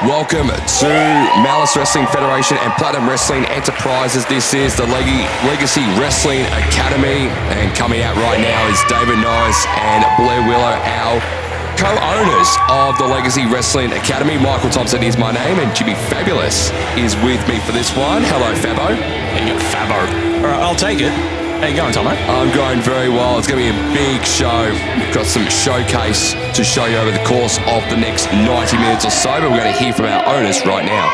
Welcome to Malice Wrestling Federation and Platinum Wrestling Enterprises. This is the Legacy Wrestling Academy, and coming out right now is David Norris and Blair Willow, our co-owners of the Legacy Wrestling Academy. Michael Thompson is my name, and Jimmy Fabulous is with me for this one. Hello, Fabo. There you go, Fabo. All right, I'll take it. How you going, Tomo? I'm going very well. It's going to be a big show. We've got some showcase to show you over the course of the next 90 minutes or so, but we're going to hear from our owners right now.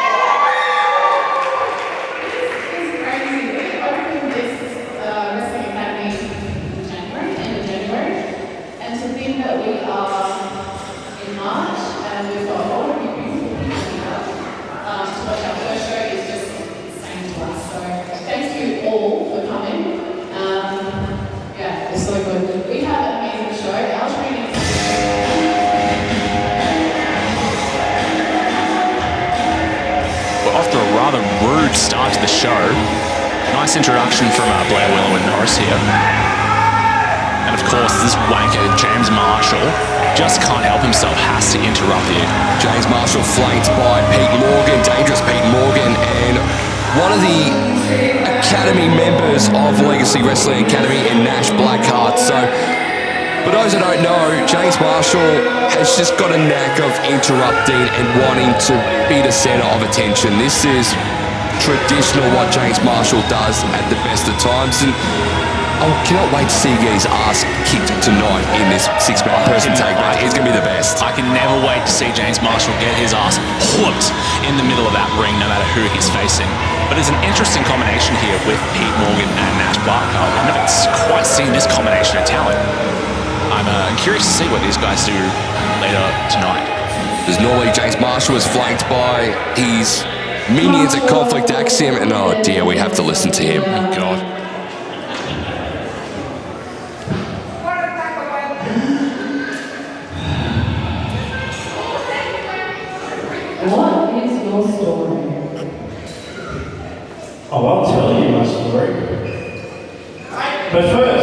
Start to the show. Nice introduction from Blair Willow and Norris here. And of course, this wanker, James Marshall, just can't help himself, has to interrupt here. James Marshall flanked by Pete Morgan, dangerous Pete Morgan, and one of the Academy members of Legacy Wrestling Academy in Nash Blackheart. So, for those that don't know, James Marshall has just got a knack of interrupting and wanting to be the center of attention. This is traditional what James Marshall does at the best of times, and I cannot wait to see him get his ass kicked tonight in this six-man person tag match. It's going to be the best. I can never wait to see James Marshall get his ass whooped in the middle of that ring, no matter who he's facing. But it's an interesting combination here with Pete Morgan and Nash Blackheart. I've never quite seen this combination of talent. I'm curious to see what these guys do later tonight. Because normally James Marshall is flanked by his minions at Conflict Axiom, and oh dear, we have to listen to him. Oh God. What is your story? Oh, I'll tell you my story. But first,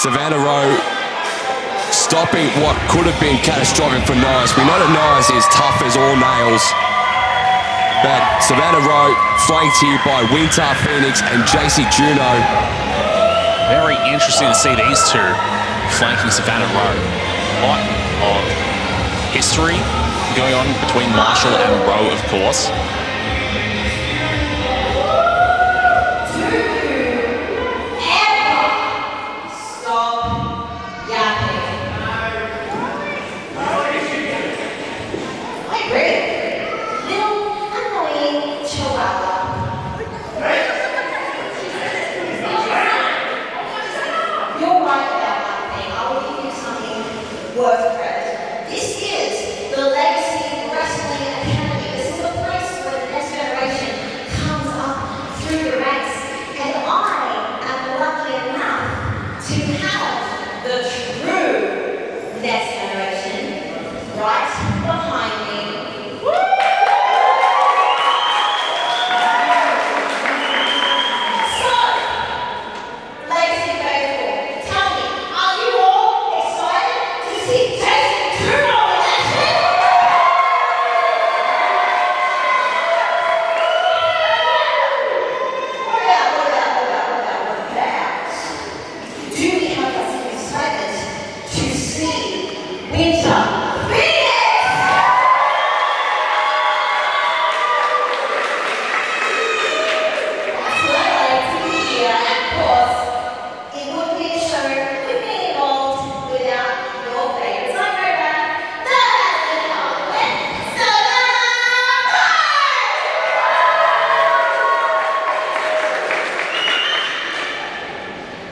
Savannah Rowe stopping what could have been catastrophic for Norris. We know that Norris is tough as all nails. But Savannah Rowe flanked here by Winter, Phoenix and JC Juno. Very interesting to see these two flanking Savannah Rowe. A lot of history going on between Marshall and Rowe, of course.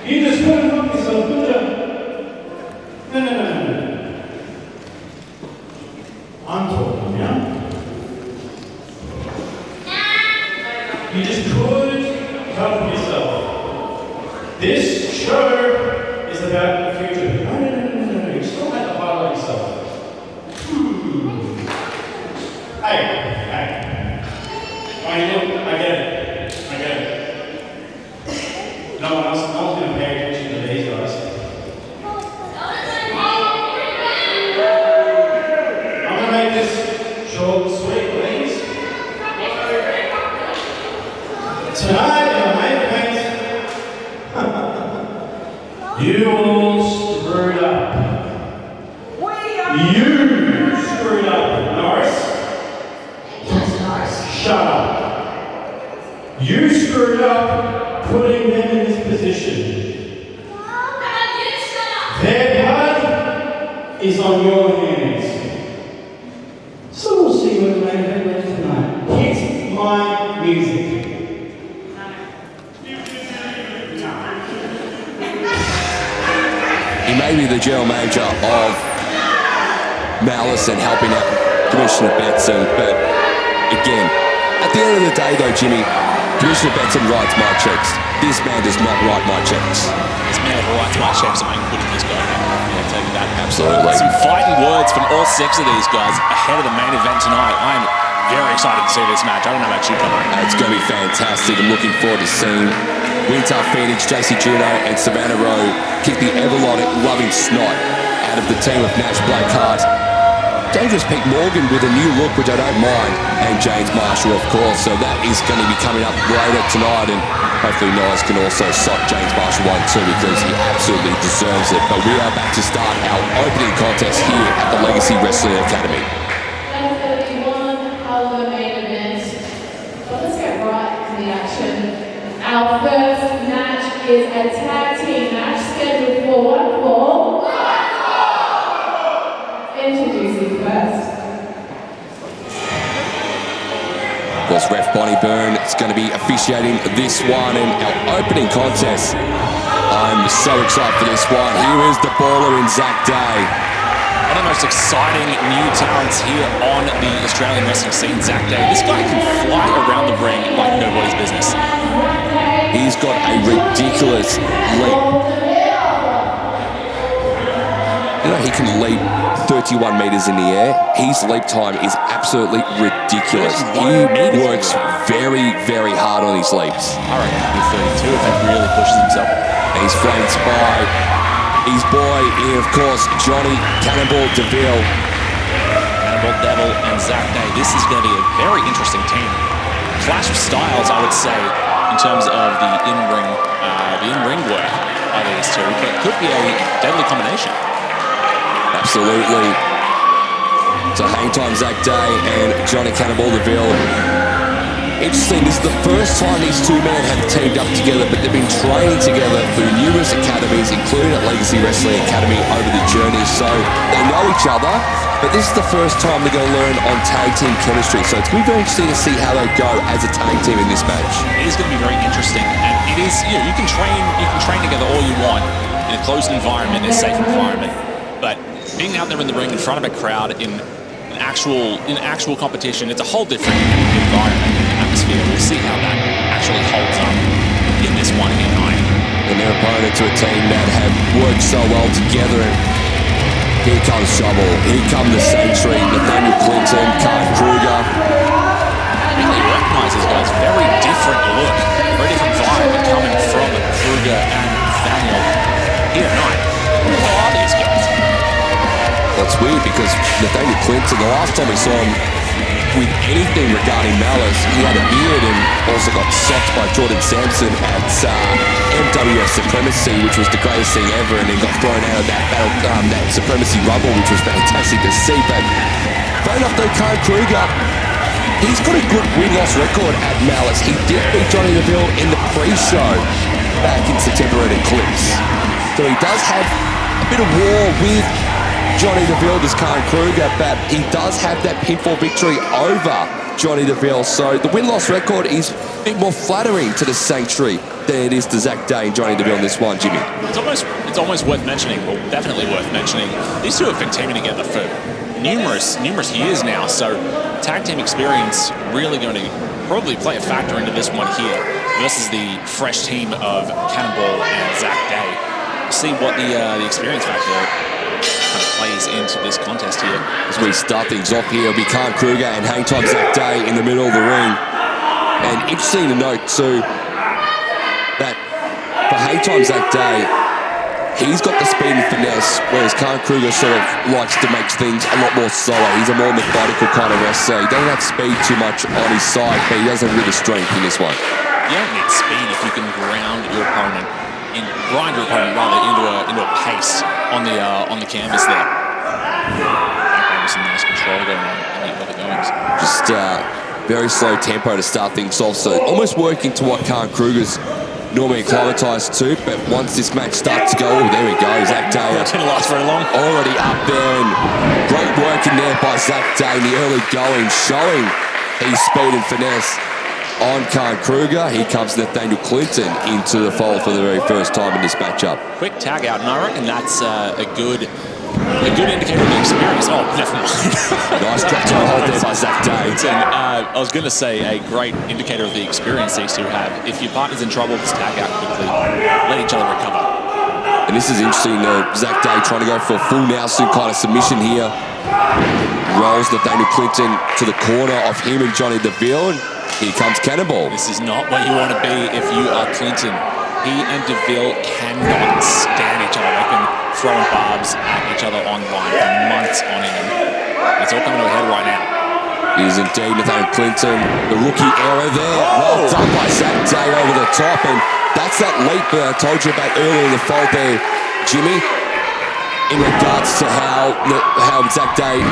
You just couldn't help yourself, could you? No. I'm talking, yeah? You just couldn't help yourself. This show is about the future. No. You still have to highlight yourself. Hey. I get it. No one's going to pay attention to these guys. I'm going to make this short and sweet, please. Tonight, in the main event, you all screwed up. You screwed up, Norris. Shut up. You screwed up putting them in this position. Their blood is on your hands. So we'll see what the main event is tonight. Hit my music. He may be the general manager of Malice and helping out Commissioner Betson, but again, at the end of the day though, Jimmy, Commissioner Betson writes my checks. This man does not write my checks. This man writes my checks, I'm putting this guy down. Yeah, tell you that. Absolutely. Some fighting words from all six of these guys ahead of the main event tonight. I'm very excited to see this match. I don't know about you, Connor. It's going to be fantastic. I'm looking forward to seeing Winter, Phoenix, JC Juno and Savannah Rowe kick the ever-loving snot out of the team of Nash Blackheart. Dangerous Pete Morgan with a new look, which I don't mind, and James Marshall, of course. So that is going to be coming up later tonight, and hopefully Norris can also sock James Marshall one too, because he absolutely deserves it. But we are about to start our opening contest here at the Legacy Wrestling Academy. That's going to be one hell of a main event. But let's get right to the action. Our first match is a tag team match scheduled for one fall. Introducing first. Of course, ref Bonnie Byrne is going to be officiating this one in our opening contest. I'm so excited for this one. Here is the baller in Zach Day. One of the most exciting new talents here on the Australian wrestling scene, Zach Day. This guy can fly around the ring like nobody's business. He's got a ridiculous leap. You know, he can leap 31 meters in the air. His leap time is absolutely ridiculous. He works very, very hard on his leaps. I reckon he'll be 32 if he really pushes himself. He's flanked by his boy, of course, Johnny Cannonball DeVille. Cannonball Devil and Zach Day. This is going to be a very interesting team. Clash of styles, I would say, in terms of the in-ring work of these two, but could be a deadly combination. Absolutely. So hang time, Zach Day and Johnny Cannonball DeVille. Interesting, this is the first time these two men have teamed up together, but they've been training together through numerous academies, including at Legacy Wrestling Academy over the journey. So they know each other, but this is the first time they're going to learn on tag team chemistry. So it's going to be very interesting to see how they go as a tag team in this match. It is going to be very interesting, and it is, you can train together all you want in a closed environment, in a safe environment, but being out there in the ring in front of a crowd in actual competition, it's a whole different environment and atmosphere. We'll see how that actually holds up in this one here night. And their opponent to a team that have worked so well together. And here comes trouble. Here come the Sanctuary, Nathaniel Clinton, Kyle Kruger. Really recognize these guys. Very different look, very different vibe coming from Kruger and Nathaniel here tonight. Who are these guys? That's weird because Nathaniel Clinton, the last time we saw him with anything regarding Malice, he had a beard and also got socked by Jordan Sampson at MWF Supremacy, which was the greatest thing ever, and then got thrown out of that Supremacy Rumble, which was fantastic to see. But fair enough though, Kyle Kruger, he's got a good win-loss record at Malice. He did beat Johnny DeVille in the pre-show back in September at Eclipse. So he does have a bit of war with Johnny DeVille, does Kyle Kruger, but he does have that pinfall victory over Johnny DeVille. So the win-loss record is a bit more flattering to the Sanctuary than it is to Zach Day and Johnny DeVille in this one, Jimmy. It's almost worth mentioning, well, definitely worth mentioning. These two have been teaming together for numerous years now, so tag team experience really going to probably play a factor into this one here versus the fresh team of Cannonball and Zach Day. See what the experience factor kind of plays into this contest here. As we start things off here, it'll be Kyle Kruger and hang time Zach Day in the middle of the ring. And interesting to note too that for hang time Zach Day, he's got the speed and finesse, whereas Kyle Kruger sort of likes to make things a lot more slower. He's a more methodical kind of wrestler. He doesn't have speed too much on his side, but he does have a bit of strength in this one. You don't need speed if you can grind your opponent into a pace on the canvas there. Some nice control going on in the other goings. Just very slow tempo to start things off, so almost working to what Kyle Kruger's normally acclimatized to, but once this match starts to go, oh, there we go, Zach Day. It's going to last very long. Already up there, and great work in there by Zach Day in the early going, showing his speed and finesse on Kyle Kruger. Here comes Nathaniel Clinton into the fold for the very first time in this matchup. Quick tag out, and I reckon that's a good indicator of the experience. Oh, never mind. Nice drop to the hold there by Zach Day. I was going to say a great indicator of the experience these two have. If your partner's in trouble, just tag out quickly. Let each other recover. And this is interesting. Zach Day trying to go for a full Nelson kind of submission here. Rolls Nathaniel Clinton to the corner of him and Johnny DeVille. And here comes Cannonball. This is not what you want to be if you are Clinton. He and DeVille cannot stand each other. They've been throwing barbs at each other online for months on end. It's all coming to a head right now. It is indeed Nathaniel Clinton. The rookie error there. Well done by Zach Day over the top. And that's that leap that I told you about earlier in the fold there, Jimmy, in regards to how Zach Day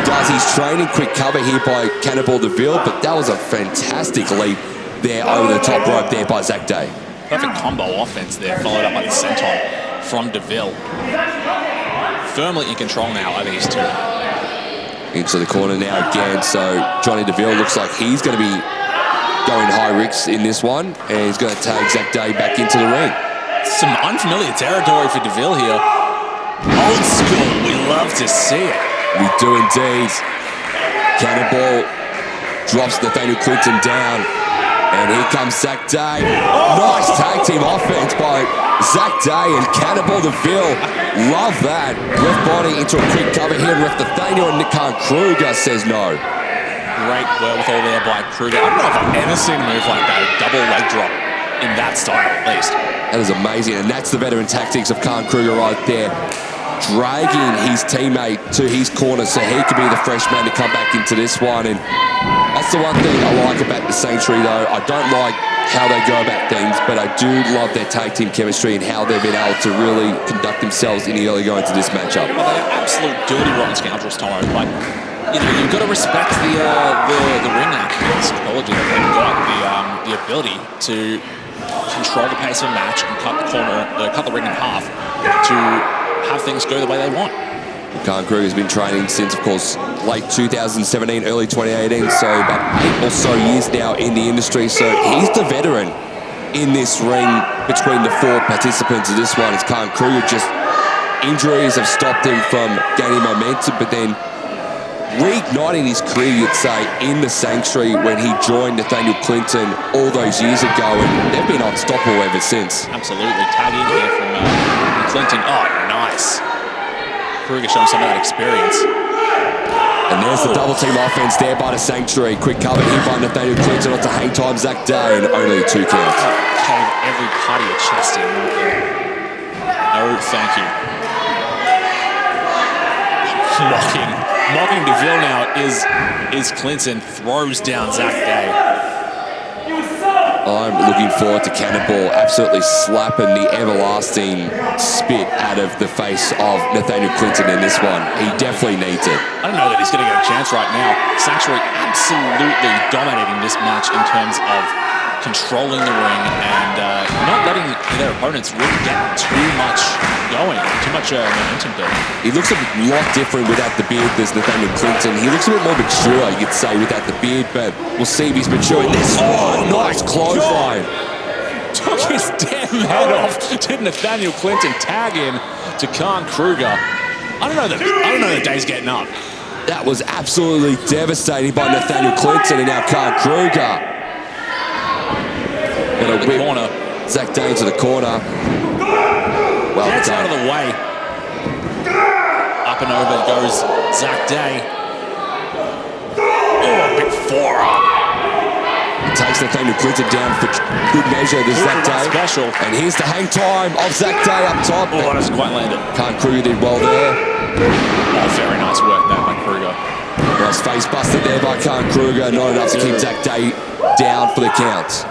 does his training. Quick cover here by Cannonball DeVille, but that was a fantastic leap there over the top rope there by Zach Day. Perfect combo offense there, followed up by the senton from DeVille. Firmly in control now of these two. Into the corner now again, so Johnny DeVille looks like he's going to be going high risks in this one, and he's going to tag Zach Day back into the ring. Some unfamiliar territory for DeVille here. Old school, we love to see it. We do indeed. Cannonball drops Nathaniel Clinton down. And here comes Zach Day. Nice tag team offense by Zach Day and Cannonball DeVille. Love that. Ref body into a quick cover here. Ref Nathaniel and Kyle Kruger says no. Great wherewithal there by Kruger. I don't know if I've ever seen a move like that. A double leg drop in that style, at least. That is amazing. And that's the veteran tactics of Kyle Kruger right there. dragging his teammate to his corner so he could be the fresh man to come back into this one. And that's the one thing I like about the Sanctuary, though. I don't like how they go about things, but I do love their tag team chemistry and how they've been able to really conduct themselves in the early going to this matchup. Well, they are absolute dirty, rotten scoundrels, Tomo. But you've got to respect the ring acumen, psychology that they've got, the ability to control the pace of a match and cut the ring in half to have things go the way they want. Khan Kruger has been training since, of course, late 2017, early 2018, so about 8 or so years now in the industry. So he's the veteran in this ring between the 4 participants of this one. It's Khan Kruger. Just injuries have stopped him from gaining momentum, but then reigniting his career, you'd say, in the Sanctuary when he joined Nathaniel Clinton all those years ago, and they've been unstoppable ever since. Absolutely. Tag in here from Clinton. Oh, nice. Kruger showing some of that experience. And there's the double team offense there by the Sanctuary. Quick cover here by Nathaniel Clinton onto hang time Zach Day, and only 2 counts. Cave every part of your chest in right there. No, thank you. Mocking DeVille now is Clinton. Throws down Zach Day. I'm looking forward to Cannonball absolutely slapping the everlasting spit out of the face of Nathaniel Clinton in this one. He definitely needs it. I don't know that he's going to get a chance right now. Sanctuary absolutely dominating this match in terms of controlling the ring and not letting their opponents really get too much going, too much momentum building. He looks a lot different without the beard. There's Nathaniel Clinton. He looks a bit more mature, you'd say, without the beard, but we'll see if he's mature in this. Oh, nice clothesline. Took his damn head off. Did Nathaniel Clinton tag in to Khan Kruger? I don't know that Day's getting up. That was absolutely devastating by Nathaniel Clinton, and now Khan Kruger. In the corner. Zach Day into the corner. Well Gets done. out of the way. Up and over goes Zach Day. Oh, big forearm. It takes Nathaniel Clinton down for good measure. There's Zach Day. Special. And here's the hang time of Zach Day up top. Oh, that doesn't quite land it. Khan Kruger did well there. Oh, very nice work there by Kruger. Nice face busted there by Khan Kruger. Not enough to keep Zach Day down for the count.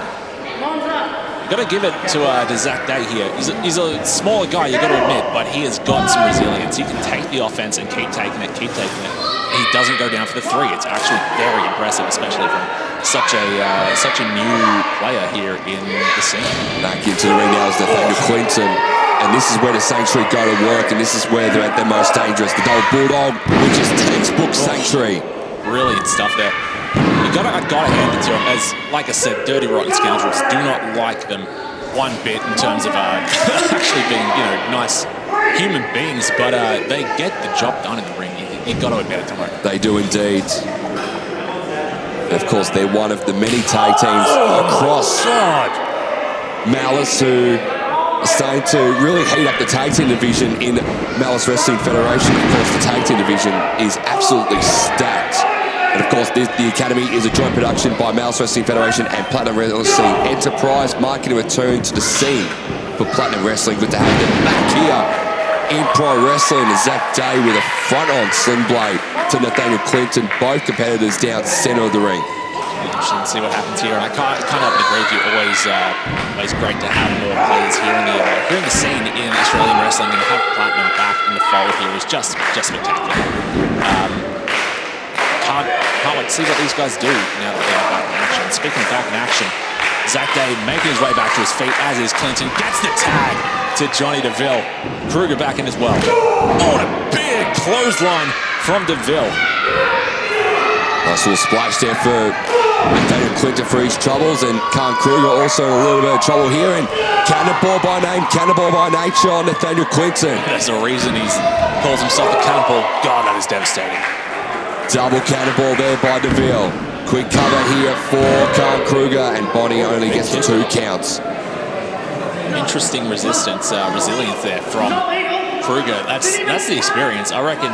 Got to give it to Zach Day here. He's a smaller guy, you got to admit, but he has got some resilience. He can take the offense and keep taking it. And he doesn't go down for the 3. It's actually very impressive, especially from such a new player here in the scene. Back into the ring now is Nathaniel Clinton. And this is where the Sanctuary go to work, and this is where they're at their most dangerous. The double bulldog, which is textbook Sanctuary. Brilliant stuff there. I gotta hand it to them. As, like I said, dirty, rotten scoundrels. Do not like them one bit in terms of actually being, nice human beings, but they get the job done in the ring. You gotta admit it to them. They do indeed. And of course, they're one of the many tag teams across Malice who are starting to really heat up the tag team division in Malice Wrestling Federation. Of course, the tag team division is absolutely stacked. And of course, the Academy is a joint production by Malice Wrestling Federation and Platinum Wrestling Enterprise, marking a return to the scene for Platinum Wrestling. Good to have them back here in pro wrestling. And Zach Day with a front-on sling blade to Nathaniel Clinton, both competitors down center of the ring. Interesting to see what happens here. And I can't help but agree with you. Always great to have more players here in the scene in Australian wrestling, and have Platinum back in the fold here is just spectacular. Can't wait to see what these guys do now that they are back in action. Speaking of back in action, Zach Day making his way back to his feet, as is Clinton. Gets the tag to Johnny DeVille. Kruger back in as well. Oh, and a big clothesline from DeVille. Nice little splash there for Nathaniel Clinton for his troubles, and Khan Kruger also in a little bit of trouble here. And Cannonball by name, Cannonball by nature on Nathaniel Clinton. There's a reason he calls himself a Cannonball. God, that is devastating. Double Cannonball there by DeVille. Quick cover here for Khan Kruger, and Bonnie only gets the 2 counts. Interesting resilience there from Kruger. That's the experience. I reckon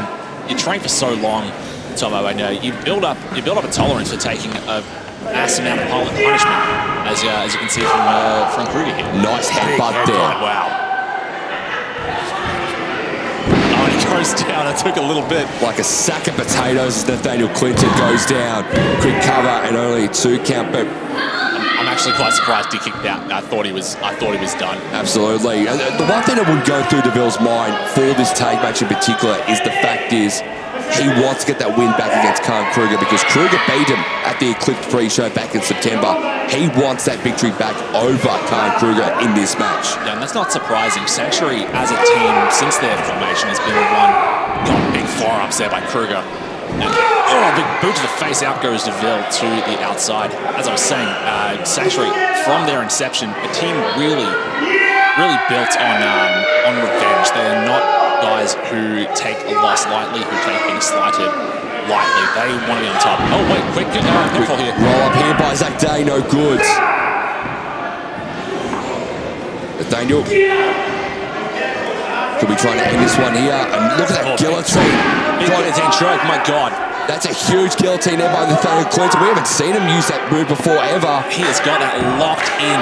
you train for so long, Tomo, and you build up a tolerance for taking a massive amount of punishment, as you can see from Kruger here. Nice headbutt there. Wow. Oh, and goes down. It took a little bit. Like a sack of potatoes as Nathaniel Clinton goes down. Quick cover and only a 2 count, but I'm actually quite surprised he kicked out. I thought he was done. absolutely. And the one thing that would go through DeVille's mind for this tag match in particular is the fact is he wants to get that win back against Khan Kruger because Kruger beat him at the Eclipse pre-show back in September. He wants that victory back over Khan Kruger in this match. Yeah, and that's not surprising. Sanctuary as a team since their formation has been one. Got big forearms there by Kruger. And, big boot to the face. Out goes DeVille to the outside. As I was saying, Sanctuary from their inception, a team really built on revenge. They are not guys who take a loss lightly, who take being slighted lightly. They want to be on top. Oh wait, quick pinfall here. Roll up here by Zach Day, no good. Nathaniel could be trying to end this one here. And look at that guillotine. Big guillotine choke, my God. That's a huge guillotine there by Nathaniel Clinton. We haven't seen him use that move before ever. He has got that locked in.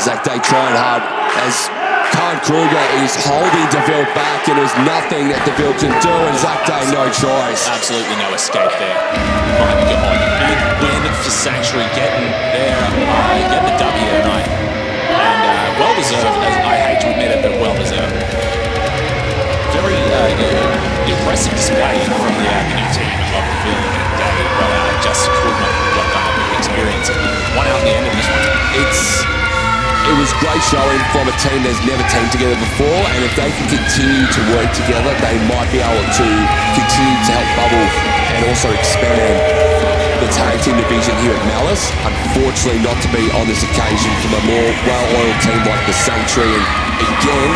Zach Day trying hard as Khan Kruger is holding DeVille back, and there's nothing that DeVille can do, and Zach Day no choice. Absolutely no escape there. My God, big win for Sanctuary, getting the W tonight, and well deserved. I hate to admit it, but well deserved. Very impressive display from the new team of DeVille and Day. But just could not get done with the experience. One out in the end of this one. It was great showing from a team that's never teamed together before, and if they can continue to work together, they might be able to continue to help bubble and also expand the tag team division here at Malice. Unfortunately, not to be on this occasion from a more well-oiled team like the Sanctuary. And again,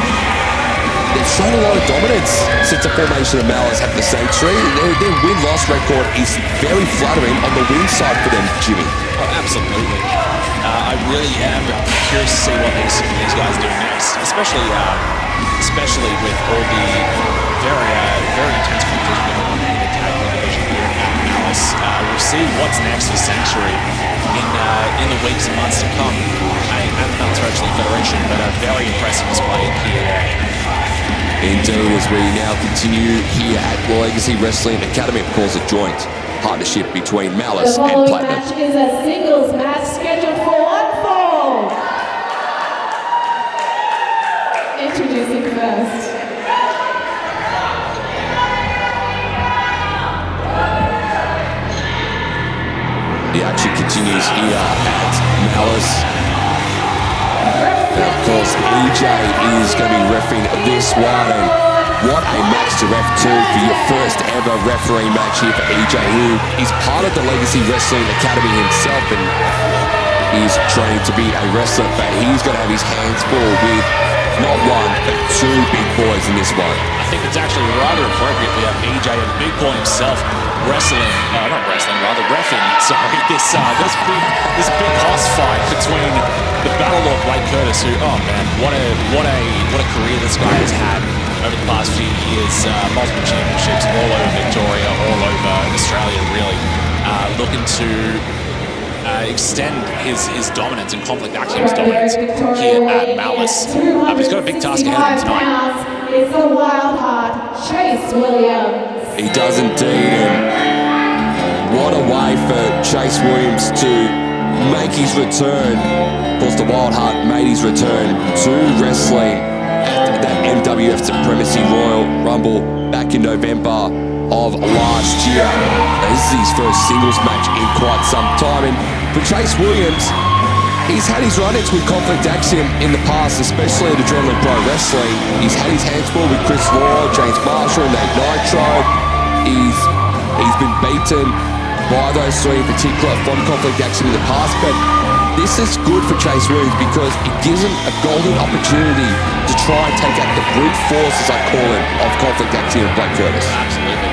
they've shown a lot of dominance since the formation of Malice at the Sanctuary. Their win-loss record is very flattering on the win side for them, Jimmy. Oh, absolutely. I really am curious to see what these guys do next, especially with all the very intense competition going on in the tag division here at Malice. We'll see what's next for Sanctuary in the weeks and months to come. At the Malice Wrestling Federation, but a very impressive display here. Indeed, as we now continue here at Legacy Wrestling Academy, of course, a joint partnership between Malice The and following Platinum. match is a singles match scheduled for one fall. Introducing first. The action continues here at Malice. And of course, EJ is going to be reffing this one. And what a match to ref to for your first ever referee match here for EJ, who is part of the Legacy Wrestling Academy himself. And he's trained to be a wrestler, but he's going to have his hands full with not one, but 2 big boys in this one. I think it's actually rather appropriate we have EJ, a big boy himself, reffing, sorry, this big hoss fight between the Battlelord Blake Curtis, who, oh man, what a career this guy has had over the past few years, multiple championships all over Victoria, all over Australia, really, looking to extend his dominance and Conflict Axiom's dominance here at Malice. But he's got a big task ahead of him tonight. It's the wild heart, Chase Williams. He does indeed, and what a way for Chase Williams to make his return. Of course, the Wild Heart made his return to wrestling at that MWF Supremacy Royal Rumble back in November of last year. This is his first singles match in quite some time, and for Chase Williams, he's had his run-ins with Conflict Axiom in the past, especially at Adrenaline Pro Wrestling. He's had his hands full with Chris Law, James Marshall, Nate Nitro. He's been beaten by those 3 in particular from Conflict Axiom in the past, but this is good for Chase Williams because it gives him a golden opportunity to try and take out the brute force, as I call it, of Conflict Axiom and Blake Curtis. Absolutely.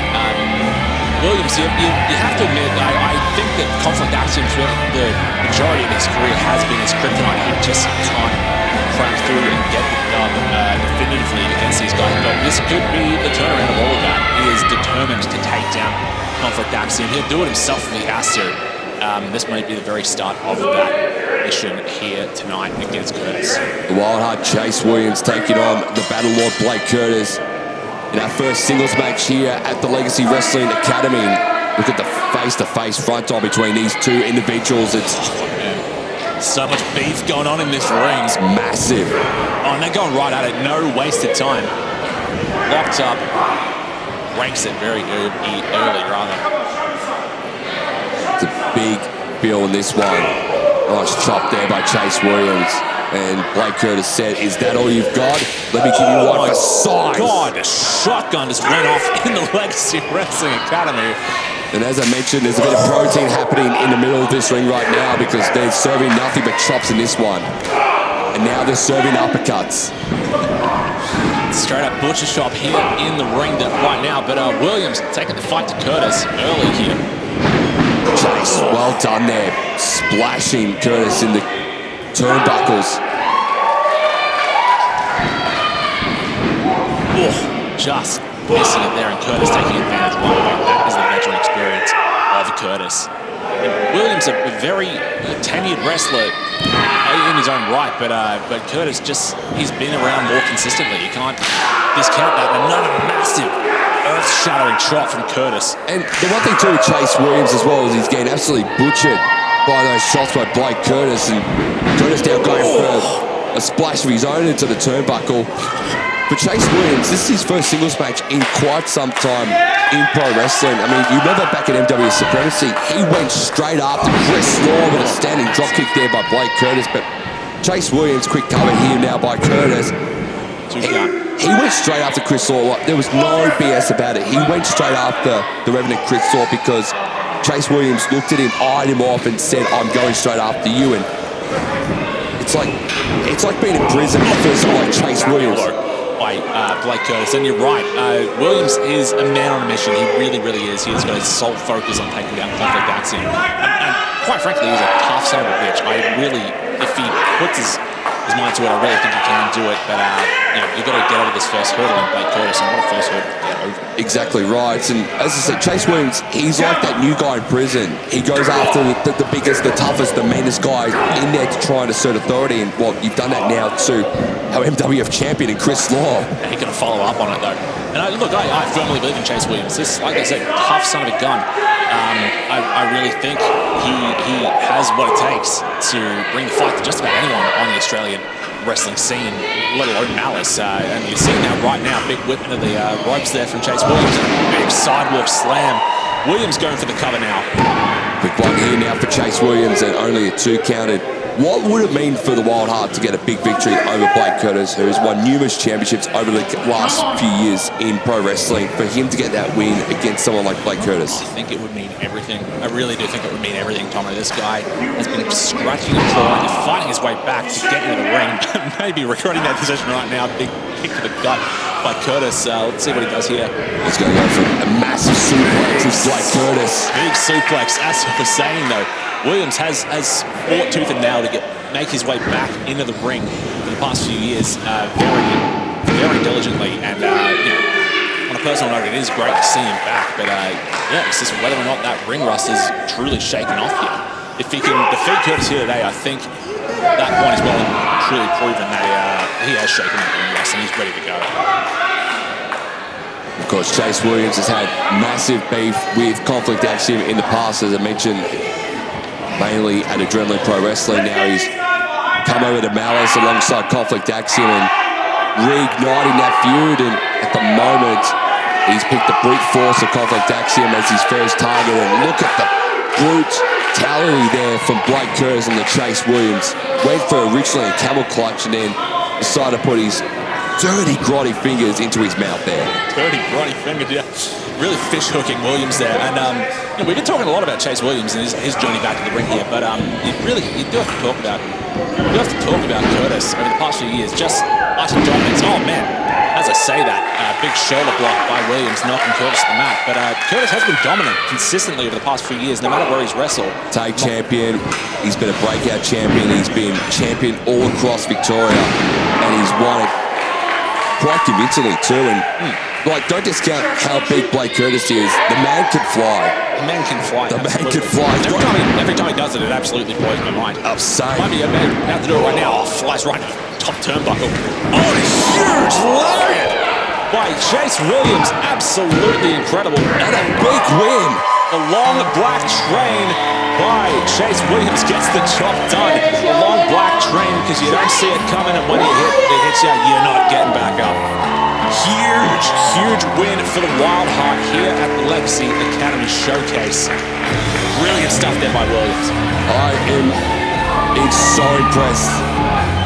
Williams, you have to admit, I think that Conflict Axiom, the majority of his career has been his kryptonite. He just can't crack through and get it done definitively against these guys. But this could be the turnaround of all of that. He is determined to take down Conflict Axiom. He'll do it himself if he has to. This might be the very start of that mission here tonight against Curtis. The Wild Heart Chase Williams taking on the Battlelord Blake Curtis. in our first singles match here at the Legacy Wrestling Academy. Look at the face-to-face front on between these two individuals. It's so much beef going on in this ring. It's massive. Oh, and they're going right at it. No wasted time. Locked up. Breaks it very early, rather. It's a big bill in this one. Nice chop there by Chase Williams. And Blake Curtis said, "Is that all you've got? Let me give you one for size." God, the shotgun just went off in the Legacy Wrestling Academy. And as I mentioned, there's a bit of protein happening in the middle of this ring right now because they're serving nothing but chops in this one. And now they're serving uppercuts. Straight up butcher shop here in the ring right now, but Williams taking the fight to Curtis early here. Chase, well done there. Splashing Curtis in the turnbuckles. Oh, just missing it there, and Curtis taking advantage right away. That is the veteran experience of Curtis. And Williams, a very tenured wrestler in his own right, but Curtis he's been around more consistently. You can't discount that. Another massive earth-shattering shot from Curtis. And the one thing too with Chase Williams as well is he's getting absolutely butchered by those shots by Blake Curtis, and Curtis now going for a splash of his own into the turnbuckle. For Chase Williams, this is his first singles match in quite some time in pro wrestling. I mean, you remember back at MW Supremacy, he went straight after Chris Law with a standing dropkick there by Blake Curtis, but Chase Williams, quick cover here now by Curtis. He went straight after Chris Law. Like, there was no BS about it. He went straight after the Revenant Chris Law because Chase Williams looked at him, eyed him off, and said, "I'm going straight after you." And it's like being in prison for someone like Chase Williams. By Blake Curtis, and you're right. Williams is a man on a mission. He really, really is. He has got his sole focus on taking down Conflict Axiom, and quite frankly, he's a tough son of a bitch. If he puts his mind to it, I really think he can do it. But you've got to get over this first hurdle, and Blake Curtis, and what a first hurdle to get over. Exactly right. And as I said, Chase Williams, he's like that new guy in prison. He goes after the biggest, the toughest, the meanest guy in there to try and assert authority. And you've done that now to our MWF champion and Chris Law. And he can follow up on it though. And I firmly believe in Chase Williams. This, like I said, tough son of a gun. I really think he has what it takes to bring the fight to just about anyone on the Australian wrestling scene, let alone Malice. And you're seeing that right now. Big whip into the ropes there from Chase Williams. And a big sidewalk slam. Williams going for the cover now. Quick one here now for Chase Williams, and only a 2 counted. What would it mean for the Wild Heart to get a big victory over Blake Curtis, who has won numerous championships over the last few years in pro wrestling, for him to get that win against someone like Blake Curtis? I think it would mean everything. I really do think it would mean everything, Tomo. This guy has been scratching and clawing and fighting his way back to get into the ring. Maybe recording that position right now. Big kick to the gut by Curtis. Let's see what he does here. He's going to go for a massive suplex with Blake Curtis. Big suplex. As I was saying, though, Williams has fought tooth and nail to make his way back into the ring for the past few years, very, very diligently. And on a personal note, it is great to see him back. But it's just whether or not that ring rust is truly shaken off here. If he can defeat Curtis here today, I think that point is well and truly proven that he has shaken that ring rust and he's ready to go. Of course, Chase Williams has had massive beef with Conflict Axiom in the past, as I mentioned, mainly at Adrenaline Pro Wrestling. Now he's come over to Malice alongside Conflict Axiom and reigniting that feud. And at the moment, he's picked the brute force of Conflict Axiom as his first target. And look at the brutality there from Blake Curtis and the Chase Williams. Went for originally a camel clutch and then decided to put his dirty, grotty fingers into his mouth there. Dirty, grotty fingers, yeah. Really fish-hooking Williams there. And we've been talking a lot about Chase Williams and his journey back to the ring here, but you do have to talk about Curtis over the past few years. Just utter dominance. Oh, man. As I say that, big shoulder block by Williams knocking Curtis to the mat. But Curtis has been dominant consistently over the past few years, no matter where he's wrestled. Tag champion. He's been a breakout champion. He's been champion all across Victoria. And he's won it quite convincingly too. And don't discount how big Blake Curtis is. The man can fly. The man can fly. The man can fly. Every time he does it, it absolutely blows my mind. Upside. Might be about to do it right now. Oh, flies right to the top turnbuckle. Oh, a huge lariat by Chase Williams. Absolutely incredible. And a big win. The long black train by Chase Williams gets the job done. The long black train, because you don't see it coming, and when it hits you, you're not getting back up. Huge win for the Wild Heart here at the Legacy Academy Showcase. Brilliant stuff there by Williams. It's so impressed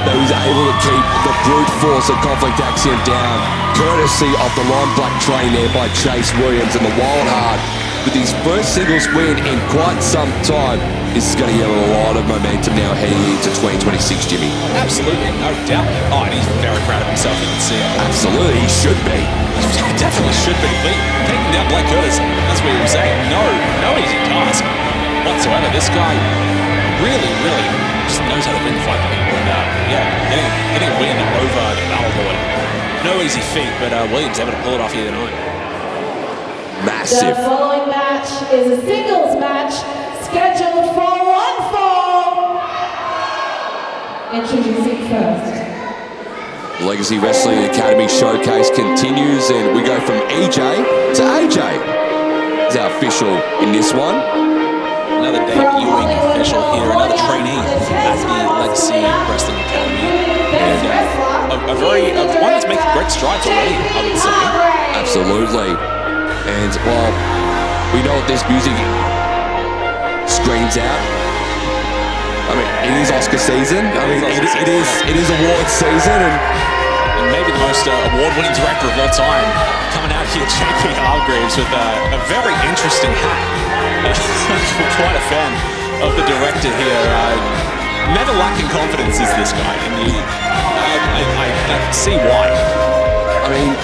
that he was able to keep the brute force of Conflict Axiom down, courtesy of the long black train there by Chase Williams, and the Wild Heart, with his first singles win in quite some time, this is going to give a lot of momentum now heading into 2026, Jimmy. Absolutely, no doubt. Oh, and he's very proud of himself, you can see it. Absolutely, he should be. He definitely should be. Taking down Blake Curtis, that's what he was saying. No easy task whatsoever. This guy really just knows how to win the fight for people. And getting a win over the Battlelord. No easy feat, but Williams able to pull it off here tonight. Massive. The following match is a singles match scheduled for one fall. Introducing first. Legacy Wrestling Academy Showcase continues, and we go from EJ to AJ. Is our official in this one. Another debuting official here, another trainee at the Legacy Wrestling Academy. And one that's making great strides already, I would say. Absolutely. And, well, we know what this music screams out. I mean, it is Oscar season. I mean, it is award season, and maybe the most award-winning director of all time coming out here, JP Hargreaves, with a very interesting hat. Quite a fan of the director here. Never lacking confidence is this guy, and I see why. I mean,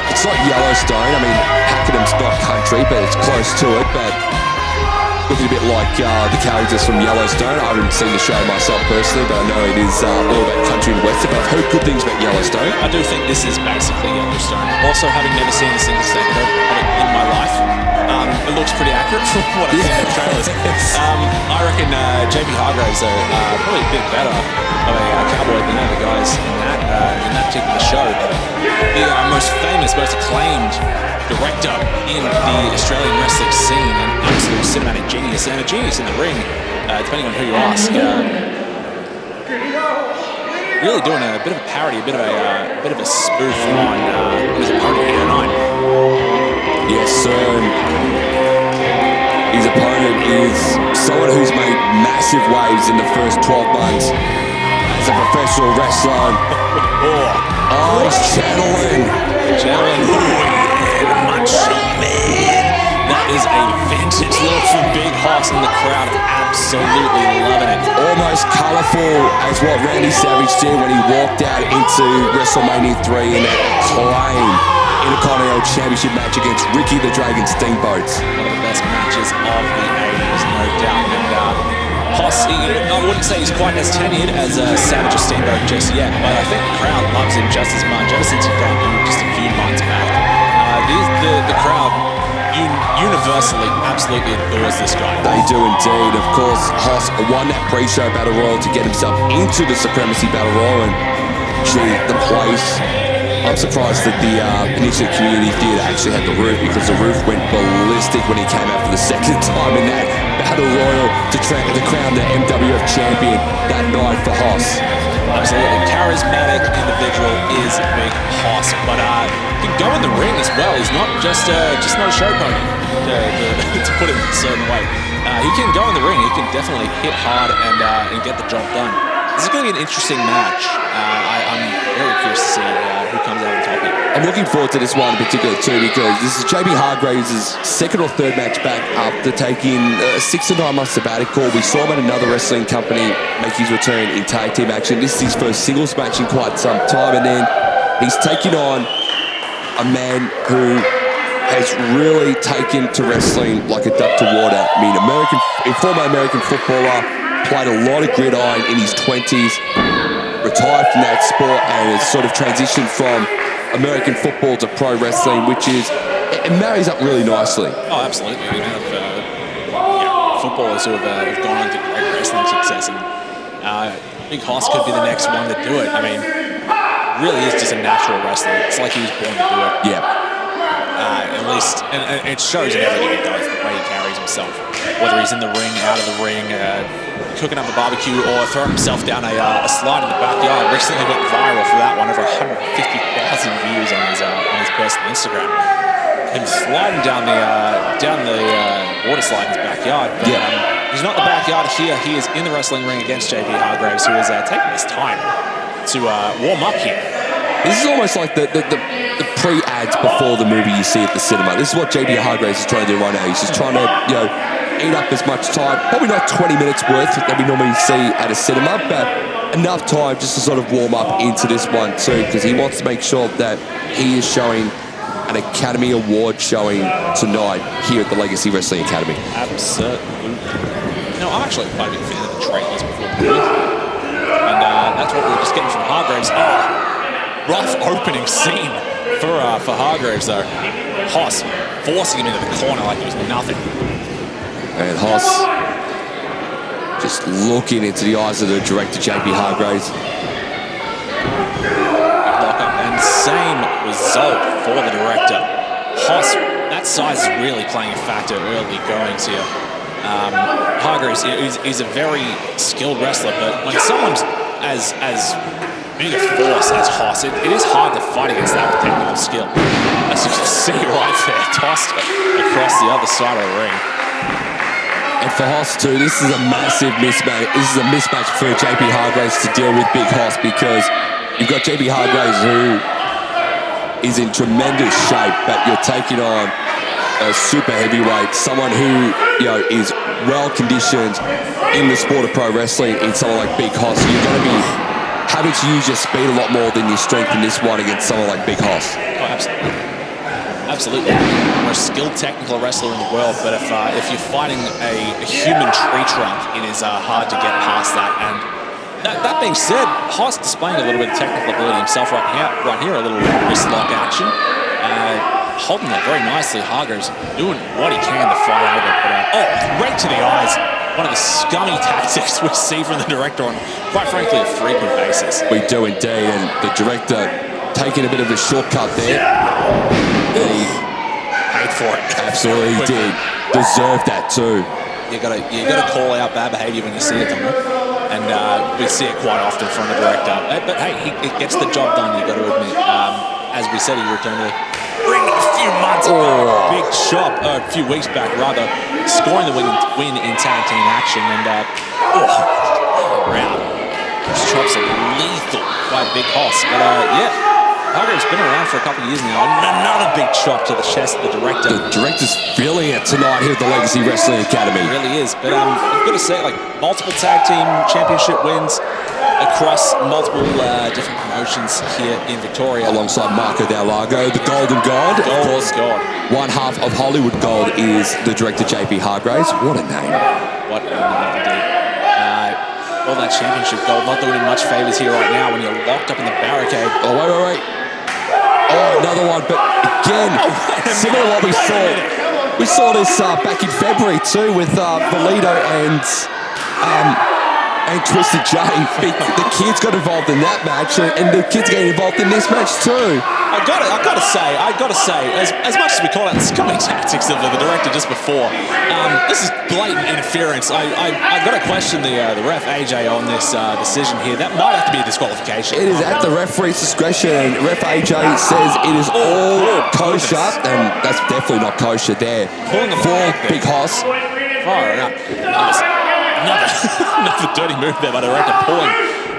it's not Yellowstone. I mean, Hackenham's not country, but it's close to it. But looking a bit like the characters from Yellowstone. I haven't seen the show myself personally, but I know it is all about country and western. But I've heard good things about Yellowstone. I do think this is basically Yellowstone. Also, having never seen a single second of it in my life, it looks pretty accurate from what I've seen in the trailers. I reckon JP Hargreaves are probably a bit better of a cowboy than the other guys in that particular show. The most famous, most acclaimed director in the Australian wrestling scene, an absolute cinematic genius, and a genius in the ring, depending on who you ask. Really doing a bit of a parody, a bit of a spoof on his opponent here tonight. Yes, sir. His opponent is someone who's made massive waves in the first 12 months as a professional wrestler. He's channeling. Macho Man. That is a vintage look from Big Hoss, and the crowd absolutely loving it. Almost colourful as what Randy Savage did when he walked out into WrestleMania 3 in that claim Intercontinental Championship match against Ricky the Dragon Steamboat. One of the best matches of the 80s, no doubt. And Hoss, I wouldn't say he's quite as tenured as Savage or Steamboat just yet, but I think the crowd loves him just as much ever since he debuted just a few months back. The crowd universally absolutely adores this guy. They do indeed. Of course, Hoss won that pre-show Battle Royal to get himself into the Supremacy Battle Royal, and gee, the place. I'm surprised that the Peninsula Community Theatre actually had the roof, because the roof went ballistic when he came out for the second time in that Battle Royal to crown the MWF champion that night for Hoss. Absolutely charismatic individual is Big Hoss, but can go in the ring as well. He's not just not a show pony, to put it a certain way. He can go in the ring. He can definitely hit hard and get the job done. This is going to be an interesting match. I'm very curious to see who comes out on top here. I'm looking forward to this one in particular too, because this is JB Hargreaves' second or third match back after taking a 6 to 9 month sabbatical. We saw him at another wrestling company make his return in tag team action. This is his first singles match in quite some time, and then he's taking on a man who has really taken to wrestling like a duck to water. I mean, former American footballer, played a lot of gridiron in his 20s, retired from that sport, and has sort of transitioned from American football to pro wrestling, which is, it marries up really nicely. Oh, absolutely. You have footballers who have gone on to great wrestling success, and Big Hoss could be the next one to do it. I mean, really is just a natural wrestler. It's like he was born to do it. Yeah. At least, and it shows in everything he does, the way he carries himself. Whether he's in the ring, out of the ring, cooking up a barbecue, or throwing himself down a slide in the backyard. Recently went viral for that one, over 150,000 views on his personal Instagram. Him sliding down the water slide in his backyard. But, he's not in the backyard here. He is in the wrestling ring against JP Hargraves, who is taking his time to warm up here. This is almost like the pre-ads before the movie you see at the cinema. This is what JP Hargraves is trying to do right now. He's just trying to, eat up as much time. Probably not 20 minutes worth that we normally see at a cinema, but enough time just to sort of warm up into this one too, because he wants to make sure that he is showing an Academy Award showing tonight here at the Legacy Wrestling Academy. Absolutely. I'm actually quite a big fan of the trailers before the movie. And that's what we were just getting from Hargraves. Rough opening scene for Hargraves, though. Haas forcing him into the corner like it was nothing. And Haas just looking into the eyes of the director, JP Hargraves. Lock up, and same result for the director. Haas, that size is really playing a factor early goings here. Hargraves is a very skilled wrestler, but when someone's as big a force as Haas, it is hard to fight against that with technical skill. As you can see right there, tossed across the other side of the ring. And for Haas too, this is a massive mismatch. This is a mismatch for JP Hargraves to deal with Big Haas, because you've got JP Hargraves who is in tremendous shape, but you're taking on a super heavyweight, someone who is well conditioned in the sport of pro wrestling. In someone like Big Haas, you're going to be having to use your speed a lot more than your strength in this one against someone like Big Haas. Oh, absolutely. Absolutely. Most skilled technical wrestler in the world, but if you're fighting a human tree trunk, it is hard to get past that. And that being said, Haas displaying a little bit of technical ability himself right here, a little wrist lock action. Holding that very nicely. Hargraves doing what he can to fight out of it. But, right to the eyes. One of the scummy tactics we see from the director on, quite frankly, a frequent basis. We do indeed, and the director taking a bit of a shortcut there. And he paid for it. Absolutely did. Deserved that too. You gotta call out bad behaviour when you see it, Tommy. And we see it quite often from the director. But hey, it gets the job done, you got to admit. As we said, he returned to the ring a few months back. Big chop, a few weeks back rather, scoring the win in tag team action. And round. Those chops are lethal by Big Hoss. But Hargraves been around for a couple of years now. And another big chop to the chest of the director. The director's feeling it tonight here at the Legacy Wrestling Academy. It really is. But I've got to say, multiple tag team championship wins across multiple different promotions here in Victoria. Alongside Marco Del Lago, the Golden God. Of course, one half of Hollywood Gold is the director, JP Hargraves. What a name. What a name indeed. All that championship gold not doing him much favours here right now when you're locked up in the barricade. Oh, wait. Oh, another one, but again, similar to what we saw. We saw this back in February too with Valido and Twisted J. The kids got involved in that match, and the kids getting involved in this match too. I gotta say, as much as we call out the scummy tactics of the director just before, this is blatant interference. I gotta question the ref AJ on this decision here. That might have to be a disqualification. It is at the referee's discretion, and ref AJ says it is all kosher, and that's definitely not kosher there. For Big Hoss. Far enough. Another dirty move there by the director, pulling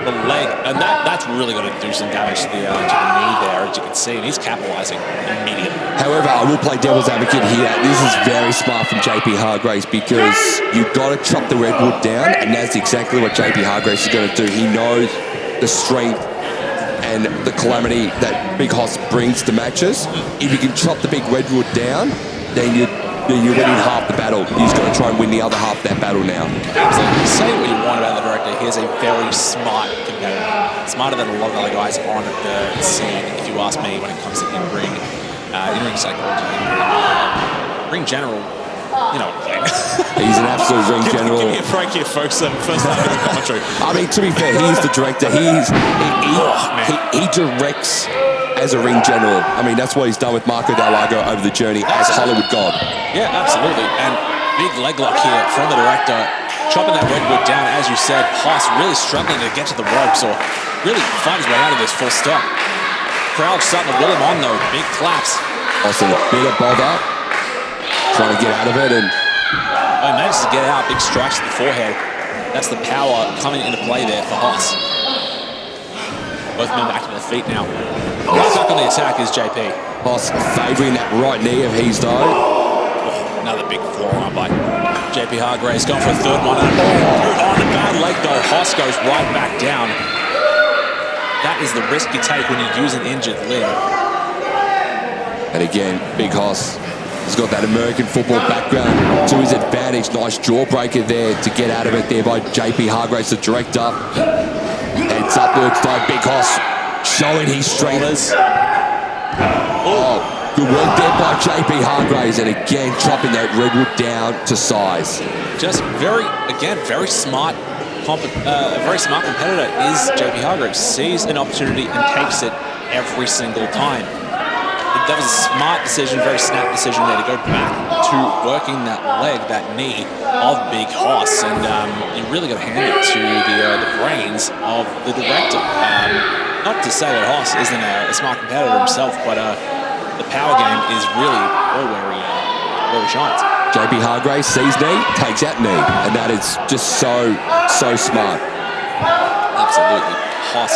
the leg, and that's really going to do some damage to the knee there, as you can see, and he's capitalizing immediately. However, I will play devil's advocate here. This is very smart from JP Hargraves, because you've got to chop the redwood down, and that's exactly what JP Hargraves is going to do. He knows the strength and the calamity that Big Hoss brings to matches. If you can chop the big redwood down, then you're winning half the battle. He's going to try and win the other half of that battle now. Absolutely. Say what you want about the director. He's a very smart competitor. Smarter than a lot of other guys on the scene, if you ask me, when it comes to in-ring psychology, ring general. You know what I'm saying. He's an absolute ring general. Give me a break here, folks. First time doing commentary. I mean, to be fair, he's the director. He directs as a ring general. I mean, that's what he's done with Marco Del Lago over the journey as Hollywood God. Yeah, absolutely. And big leg lock here from the director, chopping that redwood down. As you said, Haas really struggling to get to the ropes or really find his way out of this full stop. Crowd starting to will him on though. Big claps. Also a bit of bother, trying to get out of it, and he manages to get out. Big strikes to the forehead. That's the power coming into play there for Haas. Both men back to their feet now. Right back on the attack is JP. Haas favouring that right knee of his though. Oh, another big forearm by JP Hargraves. Going for a third one. On a bad leg though. Haas goes right back down. That is the risk you take when you use an injured limb. And again, Big Haas has got that American football background to his advantage. Nice jawbreaker there to get out of it there by JP Hargraves, the director. Heads upwards though, Big Haas showing his strength. Oh, good work there by JP Hargraves, and again chopping that redwood down to size. Just very smart. A very smart competitor is JP Hargraves. Sees an opportunity and takes it every single time. That was a smart decision, very snap decision there to go back to working that leg, that knee of Big Haas, and you really got to hand it to the brains of the director. Not to say that Haas isn't a smart competitor himself, but the power game is really where he shines. JP Hargraves sees knee, takes out knee, and that is just so smart. Absolutely. Haas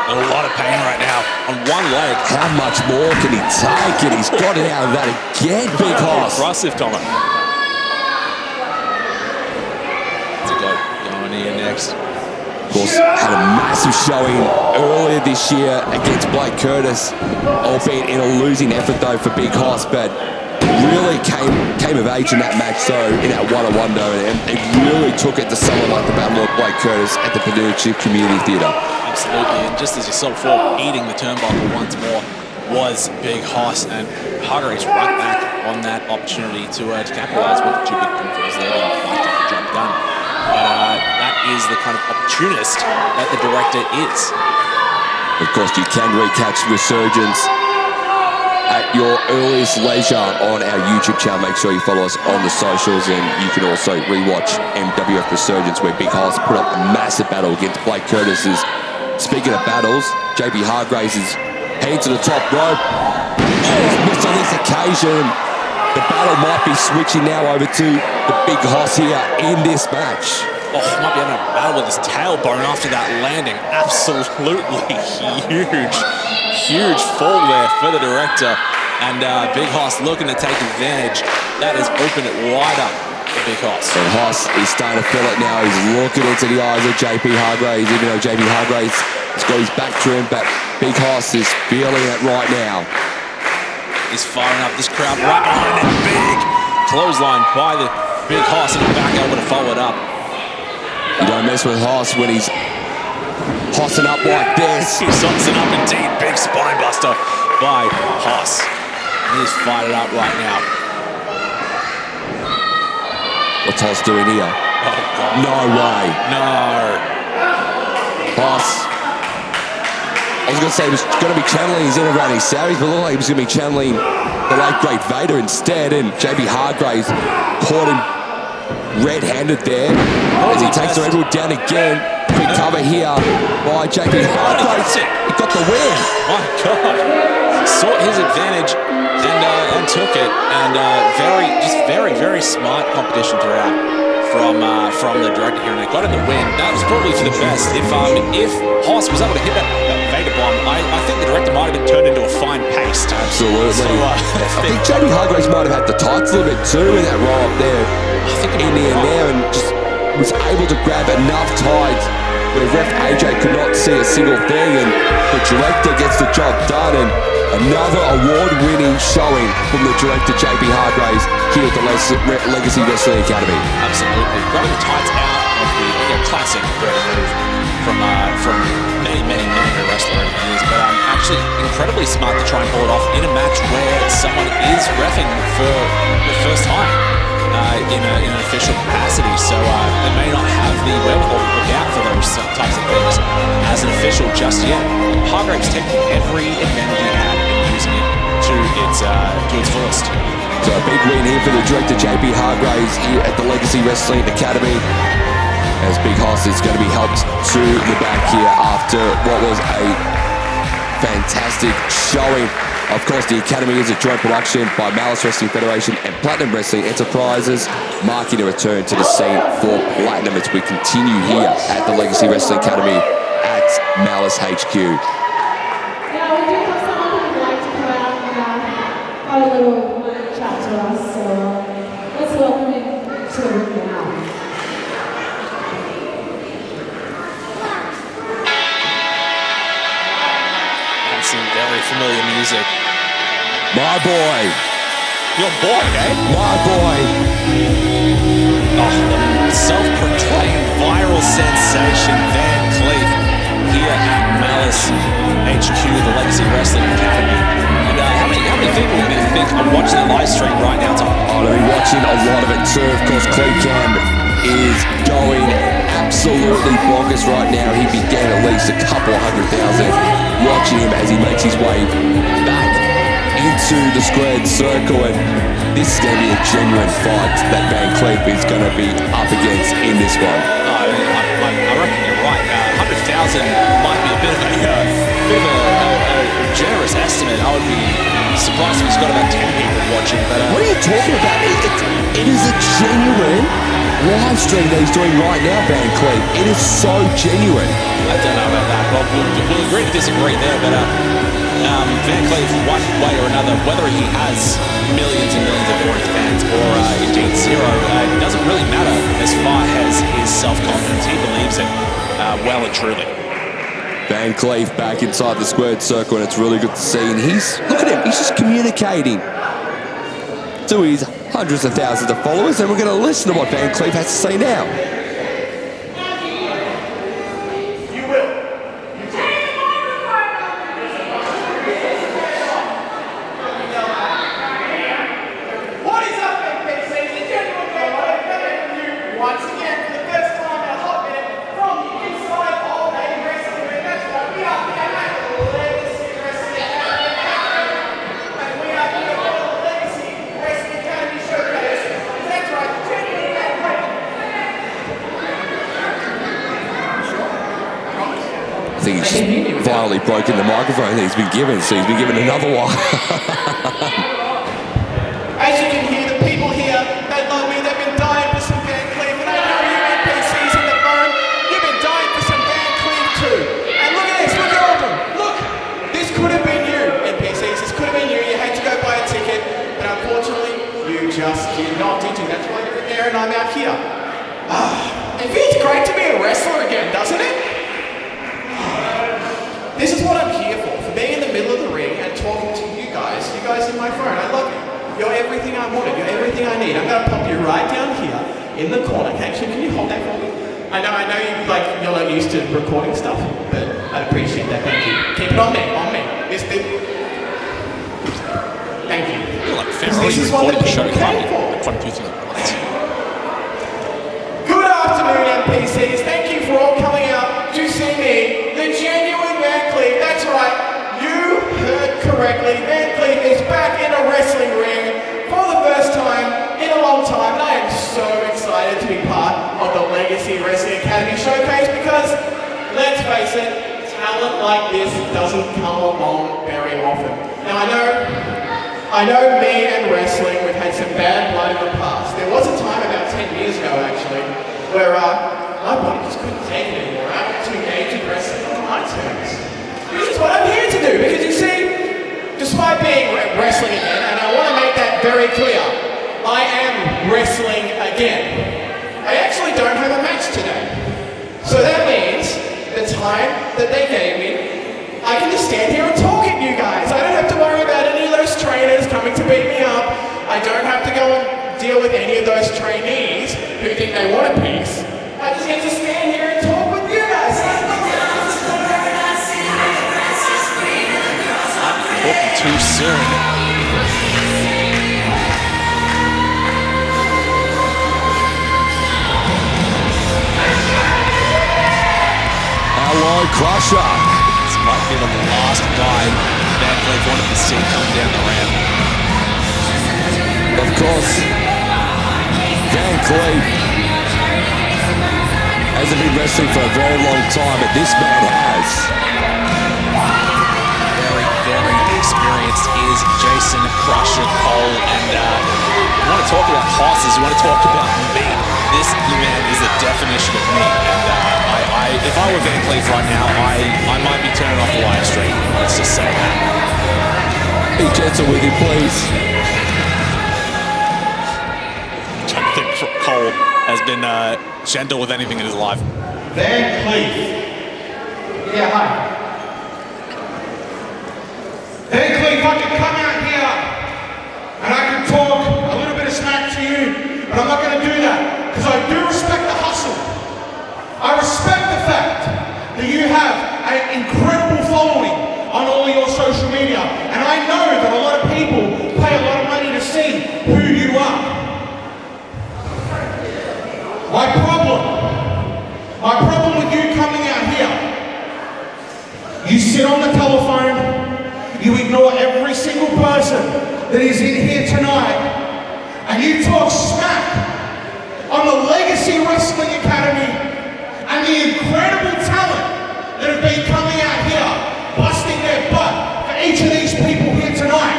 in a lot of pain right now on one leg. How much more can he take? And he's got it out of that again, Big Haas. Impressive, Connor. Let's go. Going here next. Of course, had a massive showing earlier this year against Blake Curtis, albeit in a losing effort though for Big Haas, but really came of age in that match though, in that one-on-one though, and it really took it to someone like the Battle of Blake Curtis at the Panucci Community Theatre. Absolutely, and just as you saw before, eating the turnbuckle once more was Big Haas, and Hargraves right back on that opportunity to capitalise with the two big pinfalls there to get the job done. But that is the kind of opportunist that the director is. Of course, you can recatch Resurgence at your earliest leisure on our YouTube channel. Make sure you follow us on the socials, and you can also rewatch MWF Resurgence, where Big Haas put up a massive battle against Blake Curtis's. Speaking of battles, JP Hargraves is heading to the top rope. Missed on this occasion. The battle might be switching now over to the Big Haas here in this match. Oh, might be having a battle with his tailbone after that landing. Absolutely huge fall there for the director. And Big Haas looking to take advantage. That has opened it wide up for Big Haas. And Haas is starting to feel it now. He's looking into the eyes of JP Hargraves, even though JP Hargraves has got his back to him, but Big Haas is feeling it right now. He's firing up this crowd right behind it. Big clothesline by the Big Haas, and back able to follow it up. You don't mess with Haas when he's hossing up like this. He's hossing up indeed. Big spine buster by Haas. He's fired it up right now. What's Haas doing here? Oh, God. No way. No. Haas. I was going to say he was going to be channeling his inner Randy Savage, but it looked like he was going to be channeling the late great Vader instead, and JP Hargraves caught him red-handed there as he takes the redwood down again. Quick cover here by JP Hargraves. He got the win. My God. Sought his advantage and took it, and very smart competition throughout from the director here, and they got him the win. That was probably for the best. If Haas was able to hit that Vader bomb, I think the director might have been turned into a fine paste. Absolutely. So, I think JP Hargraves might have had the tights a little bit too in that roll up there. In the end there, and just was able to grab enough tides where ref AJ could not see a single thing, and the director gets the job done, and another award-winning showing from the director JP Hargraves here at the Legacy Wrestling Academy. Absolutely. Grabbing the tights out of the classic Vader move. from many a wrestler over the years, but actually incredibly smart to try and pull it off in a match where someone is reffing for the first time in an official capacity. So they may not have the wherewithal to look out for those types of things as an official just yet. Hargrave's taking every advantage he had and using it to its fullest. So a big win here for the director, JP Hargraves, here at the Legacy Wrestling Academy. As Big Hoss is going to be helped to the back here after what was a fantastic showing. Of course, the Academy is a joint production by Malice Wrestling Federation and Platinum Wrestling Enterprises, marking a return to the scene for Platinum as we continue here at the Legacy Wrestling Academy at Malice HQ. Now, we do have someone who would like to come out and have a little chat to us, so let's welcome him to the room now. Some very familiar music. My boy. Your boy, eh? My boy. Oh, the self-proclaimed viral sensation Van Cleef here at Malice HQ, the Legacy Wrestling Academy. And how many people do you think are watching the live stream right now, Tom? Oh, they'll be watching a lot of it too. Of course, Cleef Cam is going absolutely bonkers right now. He began at least a couple of 100,000 watching him as he makes his way back into the squared circle, and this is going to be a genuine fight that Van Cleef is going to be up against in this one. I reckon you're right. 100,000 might be a bit of a generous estimate. I would be surprised if he's got about 10 people watching. But what are you talking about? It is a genuine live stream that he's doing right now, Van Cleef. It is so genuine. I don't know about that. Well, we'll agree to disagree there, but Van Cleef, one way or another, whether he has millions and millions of voting fans or indeed zero, it doesn't really matter as far as his self-confidence. He believes it well and truly. Van Cleef back inside the squared circle, and it's really good to see. And look at him, he's just communicating to his hundreds of thousands of followers, and we're going to listen to what Van Cleef has to say now. I think he's violently broken the microphone that he's been given, so he's been given another one. As you can hear, the people here, they love me, they've been dying for some Van Cleef, and I know you NPCs in the phone, you've been dying for some Van Cleef too. And look at this, look at all of them, look! This could have been you, NPCs, this could have been you had to go buy a ticket, but unfortunately, you just did not, did you? That's why you're in there and I'm out here. It feels great to be a wrestler again, doesn't it? This is what I'm here for being in the middle of the ring and talking to you guys in my phone. I love you. You're everything I wanted, you're everything I need. I'm gonna pop you right down here in the corner. Actually, can you hold that for me? I know you're not used to recording stuff, but I appreciate that, thank you. Keep it on me. This, thank you. You're like Ferrari recording the show, can't you? Good afternoon, NPCs. Thank you for all coming out to see me, the genuine Van Cleef. That's right, you heard correctly. Van Cleef is back in a wrestling ring for the first time in a long time, and I am so excited to be part of the Legacy Wrestling Academy Showcase because, let's face it, talent like this doesn't come along very often. Now I know me and wrestling, we've had some bad blood in the past. There was a time about 10 years ago actually, where my body just couldn't take it anymore. I had to engage in wrestling on my terms. This is what I'm here to do, because you see, despite being wrestling again, and I want to make that very clear, I am wrestling again. I actually don't have a match today. So that means the time that they gave me, I can just stand here and talk at you guys. I don't have to worry about any of those trainers coming to beat me up. I don't have to go and deal with any of those trainees who think they want a piece. I just get to stand here and talk with you guys. soon. Hello, Crusher. This might be the last guy Van Cleef wanted to see coming down the ramp. Of course, Van Cleef hasn't been wrestling for a very long time, but this man has. Very, very experienced is Jason Crusher Cole. And you want to talk about horses, you want to talk about meat. This man is the definition of meat. And if I were Van Cleef right now, I might be turning off the live stream. Let's just say that. Be gentle with him, please. I don't think Cole has been gentle with anything in his life. Van Cleef. Yeah, hi. Van Cleef, I can come out here and I can talk a little bit of smack to you, but I'm not going to do that because I do respect the hustle. I respect the fact that you have an incredible following on all of your social media, and I know that a lot of people pay a lot of money to see who you are. My problem with you coming out here, you sit on the telephone, you ignore every single person that is in here tonight, and you talk smack on the Legacy Wrestling Academy and the incredible talent that have been coming out here, busting their butt for each of these people here tonight.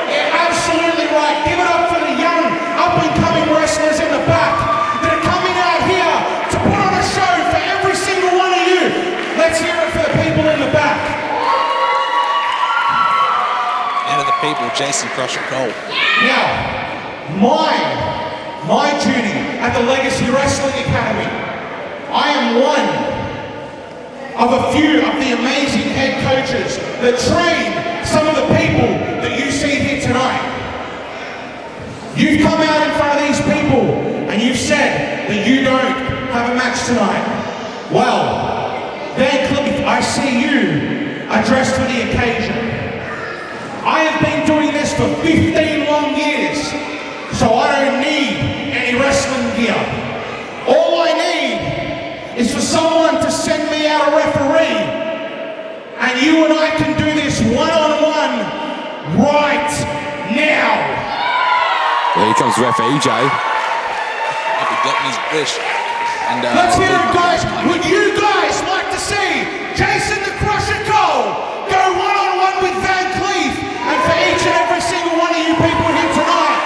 You're absolutely right. Give it up for the young, up-and-coming wrestlers in the back that are coming out here to put on a show for every single one of you. Let's hear it for the people in the back. And of the people, Jason Crusher Cole. Now, my duty at the Legacy Wrestling Academy, I am one of a few of the amazing head coaches that train some of the people that you see here tonight. You've come out in front of these people and you've said that you don't have a match tonight. Well, Van Cleef, I see you are dressed for the occasion. I have been doing this for 15 long years, so I don't need any wrestling gear. All I need is for someone to send me out a referee, and you and I can do this one-on-one right now. Well, here comes Ref EJ. If he got his wish. And, let's hear it, guys. Would you guys like to see Jason the Crusher Cole go one-on-one with Van Cleef, and for each and every single one of you people here tonight,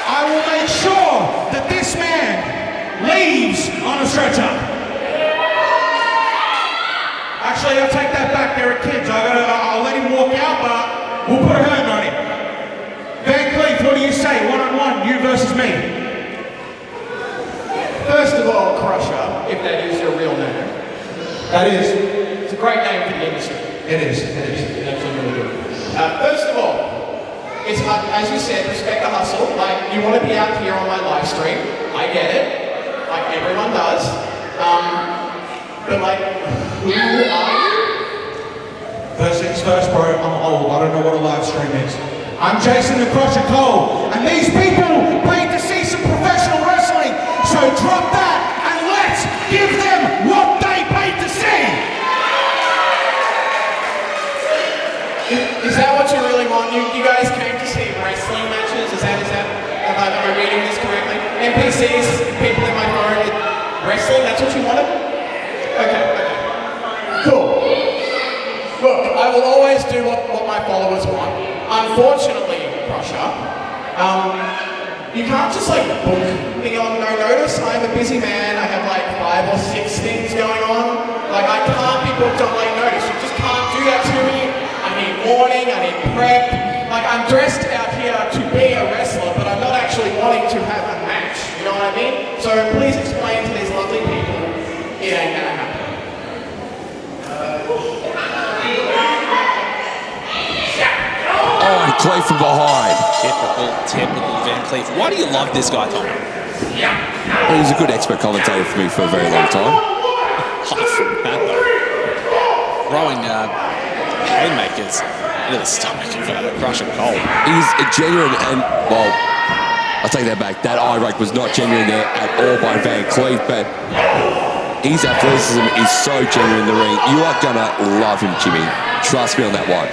I will make sure that this man leaves on a stretcher. Actually, I'll take that back. There are kids. I'll let him walk out, but we'll put a hurting on him. Van Cleef, what do you say? One-on-one, you versus me. First of all, Crusher, if that is your real name. That is. It's a great name for the industry. It is. It's actually really good. First of all, it's, as you said, respect the hustle. Like, you want to be out here on my live stream. I get it. Like, everyone does. But, like, who are you? First things first, bro. I'm old. I don't know what a live stream is. I'm Jason the Crusher Cole. And these people paid to see some professional wrestling. So drop that and let's give them what they paid to see. Is that what you really want? You guys came to see wrestling matches? Is that, am I reading this correctly? NPCs, people in my phone, wrestling, that's what you wanted? Okay. Cool. Look, I will always do what my followers want. Unfortunately, Crusher, you can't just like book me on no notice. I'm a busy man. I have like 5 or 6 things going on. Like I can't be booked on late notice. You just can't do that to me. I need warning, I need prep. Like I'm dressed out here to be a wrestler, but I'm not actually wanting to have a match. You know what I mean? So please explain to these lovely people, it ain't gonna happen. Oh, and Cleef from behind. Typical Van Cleef. Why do you love this guy, Tom? Well, he's a good expert commentator for me for a very long time. Apart from that, though, throwing haymakers into the stomach of Crusher Cole. He's a genuine and, well, I'll take that back. That eye rake was not genuine there at all by Van Cleef, but his athleticism is so genuine in the ring. You are going to love him, Jimmy. Trust me on that one.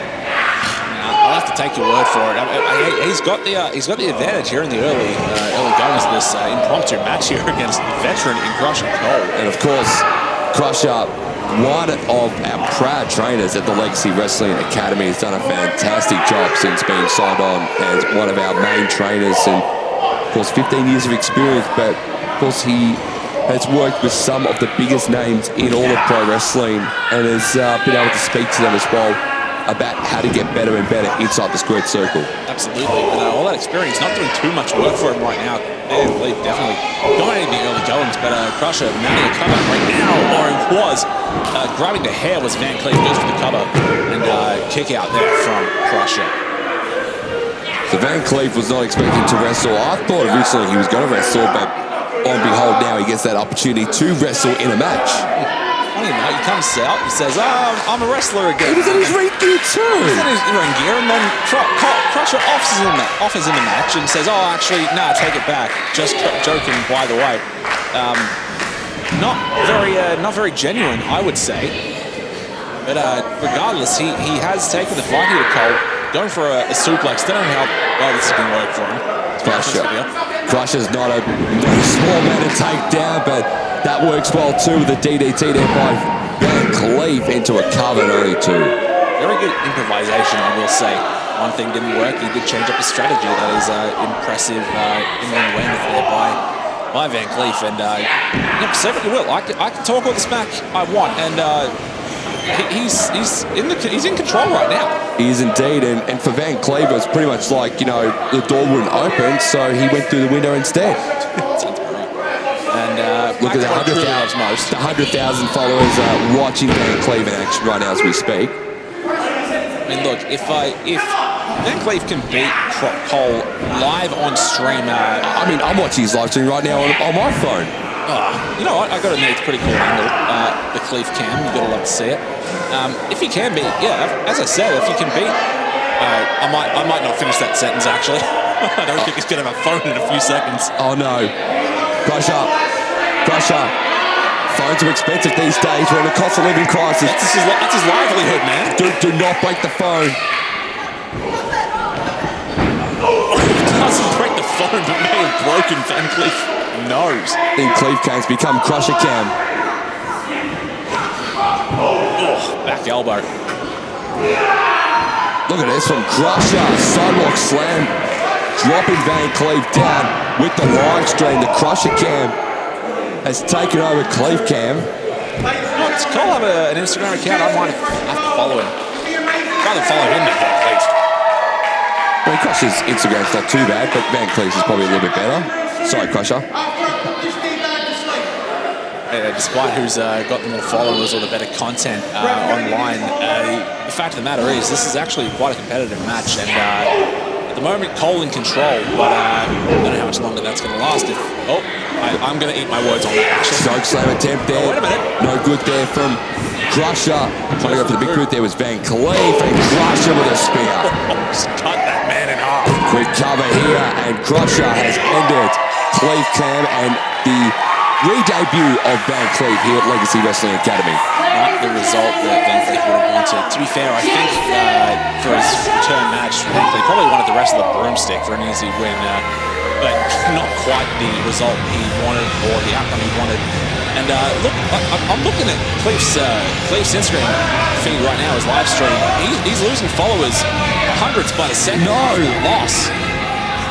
I'll have to take your word for it. He's got the advantage here in the early goings of this impromptu match here against the veteran in Crusher Cole. And of course, Crusher, one of our proud trainers at the Legacy Wrestling Academy, has done a fantastic job since being signed on as one of our main trainers. And of course, 15 years of experience, but of course he has worked with some of the biggest names in all of pro wrestling and has been able to speak to them as well about how to get better and better inside the squared circle. Absolutely. And all that experience, not doing too much work for him right now. Van Cleef definitely dominating the early goings, but Crusher mounting a cover right now, or it was grabbing the hair was Van Cleef, goes for the cover and kick out there from Crusher. So Van Cleef was not expecting to wrestle. I thought originally he was going to wrestle, but on behold now he gets that opportunity to wrestle in a match. Funny enough, he comes out, he says, I'm a wrestler again. He was in his ring gear too. He was in his ring gear, and then Crusher offers him a match and says, actually, nah, take it back. Just joking, by the way. Not very genuine, I would say. But regardless, he has taken the fight here to Cole, going for a suplex. Don't know how well this is going to work for him. Crusher's not a small man to take down, but that works well too with the DDT there by Van Cleef into a cover and only two. Very good improvisation, I will say. One thing didn't work, he did change up his strategy. That is impressive in-ring awareness there by Van Cleef. And say what you will, I can talk all the smack I want, and he's in control right now. He is indeed, and for Van Cleef, it was pretty much like, the door wouldn't open, so he went through the window instead. And look at the 100,000 followers watching Van Cleef in action right now as we speak. I mean, look, if Van Cleef can beat Cole live on stream, I'm watching his live stream right now on my phone. You know what? I got to admit, it's a pretty cool angle. The Cleef cam, you've got to love to see it. If he can beat, as I said, if he can beat, I might not finish that sentence actually. I don't think he's going to have a phone in a few seconds. Oh no. Crusher. Phones are expensive these days. We're in a cost of living crisis. That's his livelihood, man. Do not break the phone. Doesn't break the phone, but may have broken Van Cleef nose. I think Cleef Cam's become Crusher Cam. Back elbow. Look at this from Crusher. Sidewalk slam. Dropping Van Cleef down with the live stream. The Crusher Cam has taken over Cleef Cam. Does Cole have an Instagram account? I might have to follow him. Rather follow him than Van Cleef. I mean, Crusher's Instagram's not too bad, but Van Cleef's is probably a little bit better. Sorry, Crusher. Despite who's got the more followers or the better content online, the fact of the matter is this is actually quite a competitive match, and at the moment Cole in control, but I don't know how much longer that's going to last. I'm going to eat my words on that actually. Choke slam attempt there. Wait a minute. No good there from Crusher. Trying to go for the big boot there was Van Cleef, and Crusher with a spear. Just cut that man in half. Quick cover here, and Crusher has ended Cleef Cam and the re-debut of Van Cleef here at Legacy Wrestling Academy. Not the result that Van Cleef would have wanted. To be fair, I think for his return match, Van Cleef probably wanted the rest of the broomstick for an easy win, but not quite the result he wanted or the outcome he wanted. And look, I'm looking at Cleef's Instagram feed right now, his live stream. He's losing followers, hundreds by the second. No loss.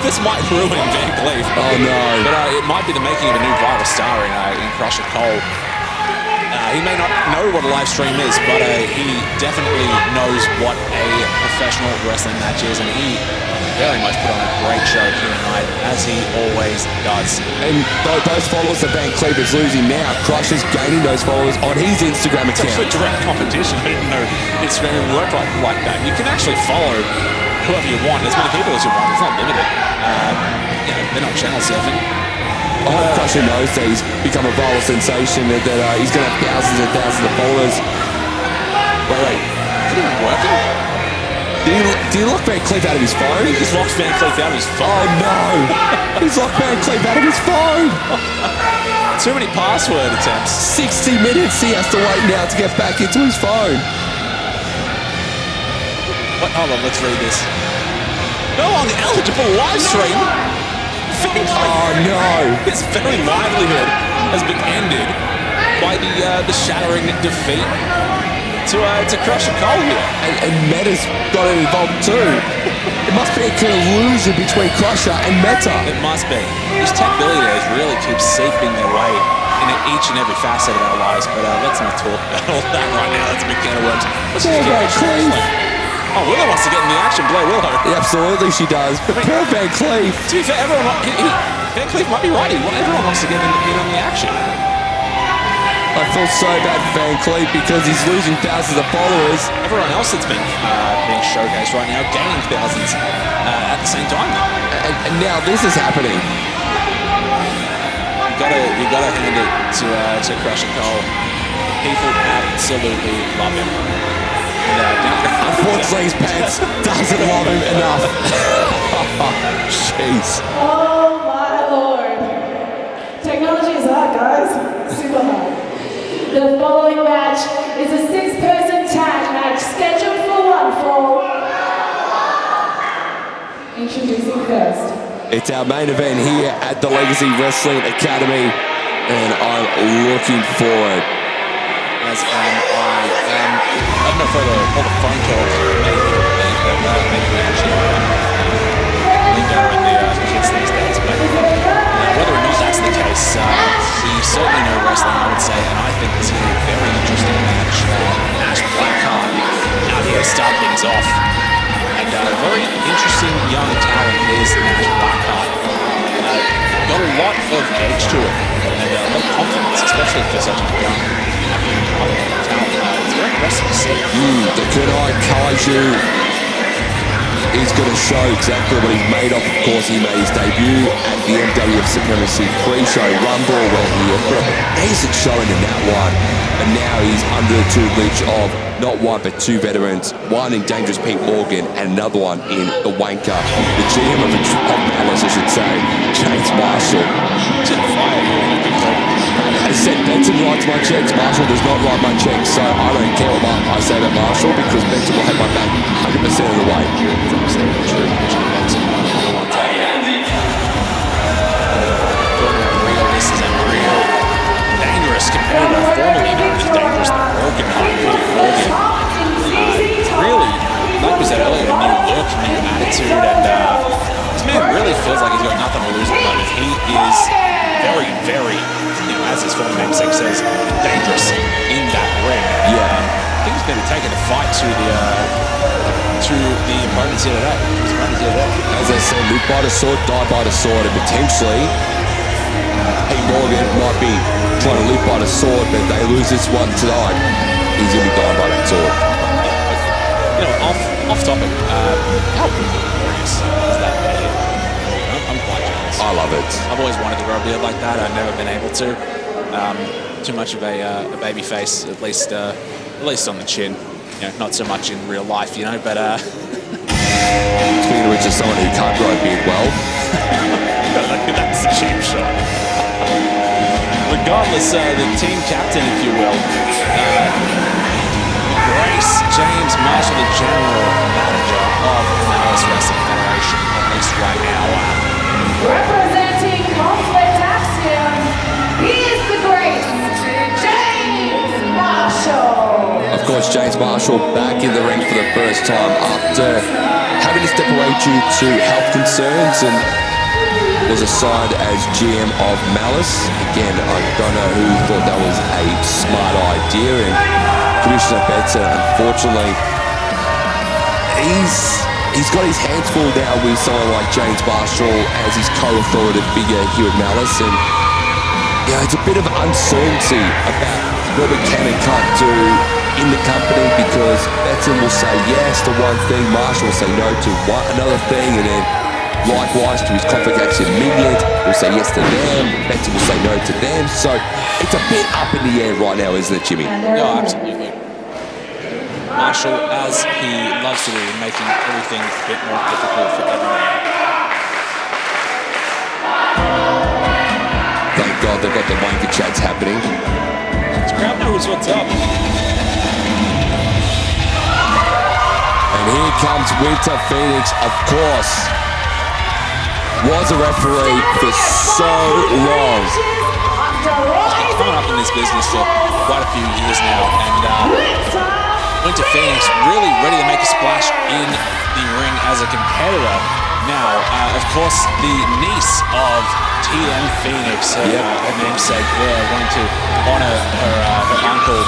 This might ruin Van Cleef. Oh no! But it might be the making of a new viral star in Crusher Cole. He may not know what a live stream is, but he definitely knows what a professional wrestling match is, and he very much put on a great show here tonight, as he always does. And those followers that Van Cleef is losing now, Crusher's gaining those followers on his Instagram account. It's actually direct competition. I didn't know Instagram would work like that. You can actually follow whoever you want, as many people as you want. It's not limited. They're not channel surfing. I hope Crusher knows that he's become a viral sensation, that he's going to have thousands and thousands of followers. Wait. anything working? Did he lock Van Cleef out of his phone? He just locked Van Cleef out of his phone. Oh no! He's locked Van Cleef out of his phone! Too many password attempts. 60 minutes he has to wait now to get back into his phone. Hold on, let's read this. No longer eligible live stream. Oh no! His very livelihood has been ended by the shattering defeat to Crusher Cole here. And Meta's got involved too. It must be a collusion between Crusher and Meta. It must be. These tech billionaires really keep seeping their way into each and every facet of our lives, but let's not talk about all that right now. That's a big can of worms. Let's just Van Cleef. Oh, Willow wants to get in the action. Blair Willow. Yeah, absolutely she does. But poor Van Cleef. To be fair, Van Cleef might be right. Everyone wants to get in on the action. I feel so bad for Van Cleef because he's losing thousands of followers. Everyone else that's being showcased right now gaining thousands at the same time. And now this is happening. You gotta hand it to Crusher Cole. People absolutely love him. Unfortunately, his pants doesn't love him enough. Jeez. Oh my lord. Technology is hard, guys. Super hard. The following match is a 6-person tag match scheduled for one fall. Introducing first. It's our main event here at the Legacy Wrestling Academy, and I'm looking forward. As I don't know if all the phone calls maybe actually lingo in the kids these days, but whether or not that's the case, we certainly know wrestling, I would say, and I think this is a very interesting match. Nash Blackheart out here to start things off, and a very interesting young talent is Nash Blackheart. Got a lot of edge to it, and a lot of confidence, especially for such a young talent. It's very impressive to see. The Kunai Kaiju is going to show exactly what he's made of. Of course, he made his debut at the MWF Supremacy pre-show Rumble, where he put up a decent showing in that one. And now he's under the tutelage of not one but two veterans, one in Dangerous Pete Morgan and another one in The Wanker. The GM of Malice, I should say, James Marshall. I said Benson writes my checks, Marshall does not write my checks, so I don't care what I say about Marshall because Benson will have my back 100% of the way. This is a real dangerous competitor, formerly known as Dangerous the Broken Heart, Pete Morgan. Really, like we said earlier, new look, new attitude, and this man really feels like he's got nothing to lose at the moment. He is very, very, as his former namesake says, dangerous in that ring. Yeah. I think he's going to be taking a fight to the opponents here today. As I said, live by the sword, die by the sword, and potentially Pete Morgan might be trying to live by the sword, but if they lose this one tonight, he's going to be dying by that sword. You know, off topic, how glorious is that beard? I'm quite jealous. I love it. I've always wanted to grow a beard like that. I've never been able to. Too much of a baby face, at least on the chin. You know, not so much in real life, you know. But speaking of which, as someone who can't grow a beard well, that's a cheap shot. Regardless, the team captain, if you will, Grace James Marshall, the general manager of the Malice Wrestling Federation, at least right now. Representing Conflict Axiom, he is the great James Marshall. of course, James Marshall back in the ring for the first time after having to step away due to health concerns and was assigned as GM of Malice. Again, I don't know who thought that was a smart idea, and Commissioner Betzer, unfortunately, he's got his hands full now with someone like James Marshall as his co-authoritative figure here at Malice, and it's a bit of uncertainty about what we can and can't do in the company because Betzer will say yes to one thing, Marshall will say no to another thing, and then likewise to his Conflict Action minions, will say yes to them, Betzer will say no to them, so it's a bit up in the air right now, isn't it, Jimmy? Yeah, absolutely. Marshall, as he loves to do, making everything a bit more difficult for everyone. Thank God they've got the wanker chats happening. This crowd knows what's up. And here comes Winter Phoenix, of course. Was a referee for so long. He's been coming up in this business for quite a few years now, and Winter Phoenix really ready to make a splash in the ring as a competitor. Now, of course, the niece of TM Phoenix, her namesake there, wanting to honor her uncle,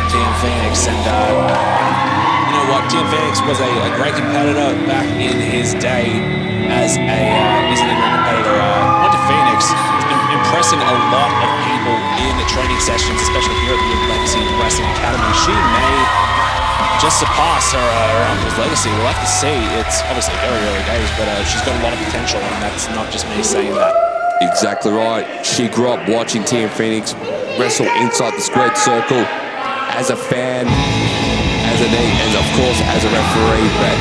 TM Phoenix, and you know what, TM Phoenix was a great competitor back in his day as a in-ring competitor. Winter Phoenix has been impressing a lot of people in the training sessions, especially here at the Legacy Wrestling Academy. She may just surpass her uncle's legacy. We'll have to see. It's obviously very early days, but she's got a lot of potential, and that's not just me saying that. Exactly right. She grew up watching TM Phoenix wrestle inside the squared circle as a fan, as a knee, and of course as a referee. But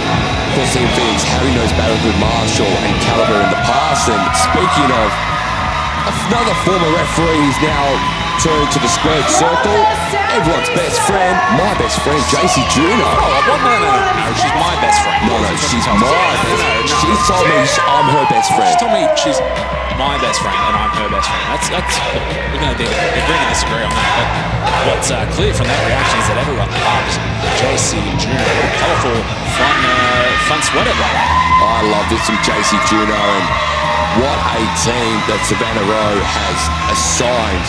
of course, TM Phoenix, Harry knows battled with Marshall and Caliber in the past. And speaking of another former referee, he's now turned to the squared circle. Everyone's best friend, my best friend, JC Juno. Oh, no, she's my best friend. No, she's my best friend. She's told me I'm her best friend. She told me she's my best friend and I'm her best friend. That's we're going to agree to disagree on that. But what's clear from that reaction is that everyone loves JC Juno. What a colourful, fun sweater. I love this from JC Juno, and what a team that Savannah Rowe has assigned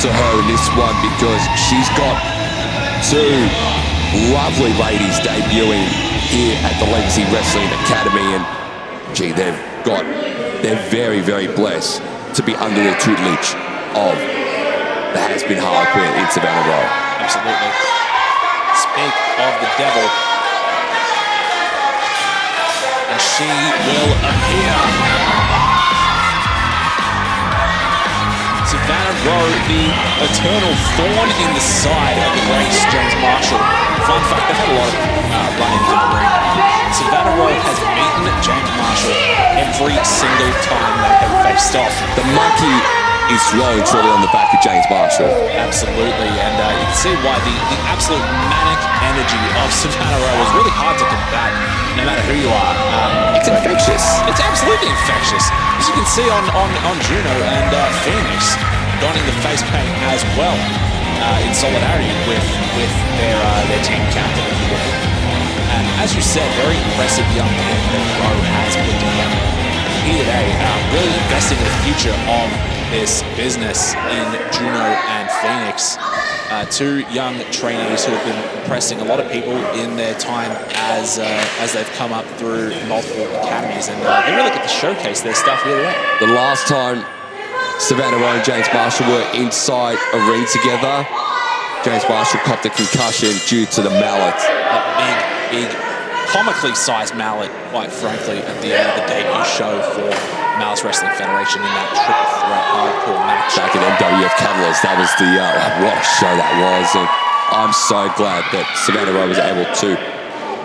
to her in this one, because she's got two lovely ladies debuting here at the Legacy Wrestling Academy, and gee, they're very, very blessed to be under the tutelage of the has-been Harlequin in Savannah Rowe. Absolutely. Speak of the devil, and she will appear. Savannah Rowe, the eternal thorn in the side of the great James Marshall. Fun fact, they've had a lot of run-ins in the ring. Savannah Rowe has beaten James Marshall every single time they have faced off. The monkey is rolling truly on the back of James Marshall. Absolutely, and you can see why the absolute manic energy of Savannah Rowe is really hard to combat, no matter who you are. It's infectious. It's absolutely infectious. As you can see on Juno and Phoenix donning the face paint as well, in solidarity with their team captain, if you will. And as you said, very impressive young man that Rowe has put together here today, really investing in the future of this business in Juno and Phoenix. Two young trainees who have been impressing a lot of people in their time as they've come up through multiple academies, and they really get to showcase their stuff here today. The last time Savannah Rowe and James Marshall were inside a ring together, James Marshall copped a concussion due to the mallet. That big, comically sized mallet, quite frankly, at the debut show for Malice Wrestling Federation in that triple threat hardcore match. Back in MWF Catalyst, that was what a show that was. And I'm so glad that Savannah Rowe was able to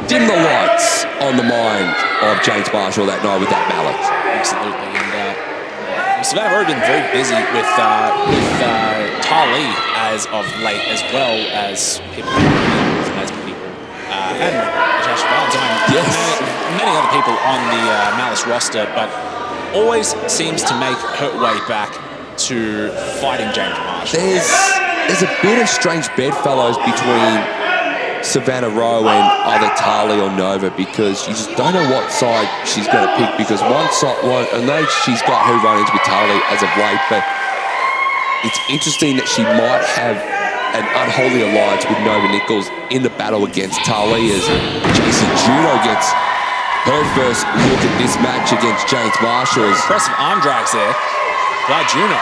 dim the lights on the mind of James Marshall that night with that mallet. Absolutely. And Savannah Rowe has been very busy with Tali as of late, as well as people and Josh Valentine. Yes. Many other people on the Malice roster, but always seems to make her way back to fighting James Marshall. There's a bit of strange bedfellows between Savannah Rowe and either Tali or Nova, because you just don't know what side she's going to pick, because one side, I know she's got her run-ins with Tali as of late, but it's interesting that she might have an unholy alliance with Nova Nichols in the battle against Tali, as Jason Juno gets her first look at this match against James Marshall. Impressive arm drags there by Juno.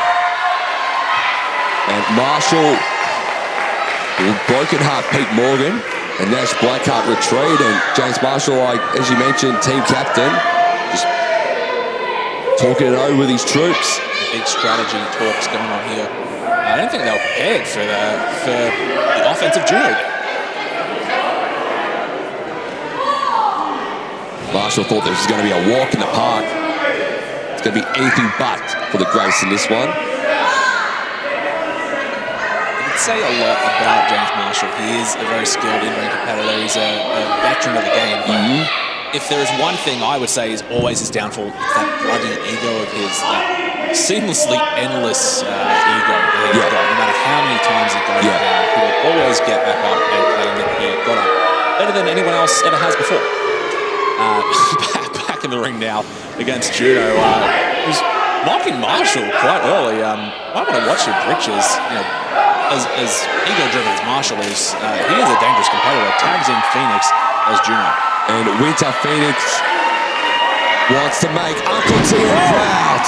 And Marshall, broken heart Pete Morgan, and Nash Blackheart retreat, and James Marshall, like as you mentioned, team captain, just talking it over with his troops. Big strategy talks going on here. I don't think they were prepared for the offensive Juno. Marshall thought this was going to be a walk in the park. It's going to be anything but for the Grace in this one. I could say a lot about James Marshall. He is a very skilled in-ring competitor. He's a veteran of the game. But if there is one thing I would say is always his downfall, it's that bloody ego of his, that seamlessly endless ego that he's got. No matter how many times he goes down, he will always get back up and claim that he got up better than anyone else ever has before. Back in the ring now against Juno, who's mocking Marshall quite early. Might want to watch your britches. You know, as ego-driven as Marshall is, he is a dangerous competitor. Tags in Phoenix as Juno. And Winter Phoenix wants to make Uncle T proud.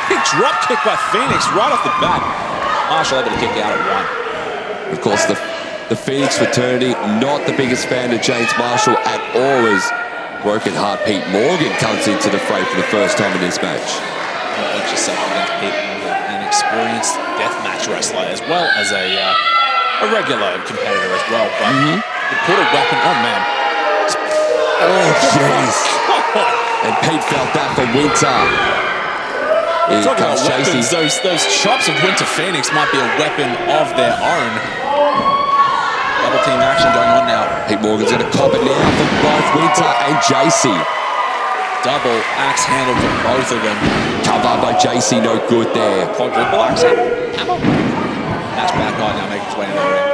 Big drop kick by Phoenix right off the bat. Marshall able to kick out at one. Of course, the Phoenix fraternity, not the biggest fan of James Marshall at all, as broken heart Pete Morgan comes into the fray for the first time in this match. Don't let yourself against Pete Morgan, an experienced deathmatch wrestler as well as a regular competitor as well. But he put a weapon on, man. Oh, jeez. And Pete felt that from Winter. Here Talking comes about Chasey. weapons, those chops of Winter Phoenix might be a weapon of their own. Double team action going on now. Pete Morgan's going to cop it now for both Winter and JC. Double axe handle for both of them. Covered by JC, no good there. Quadruple axe hammer. That's bad night now making its way into the ring.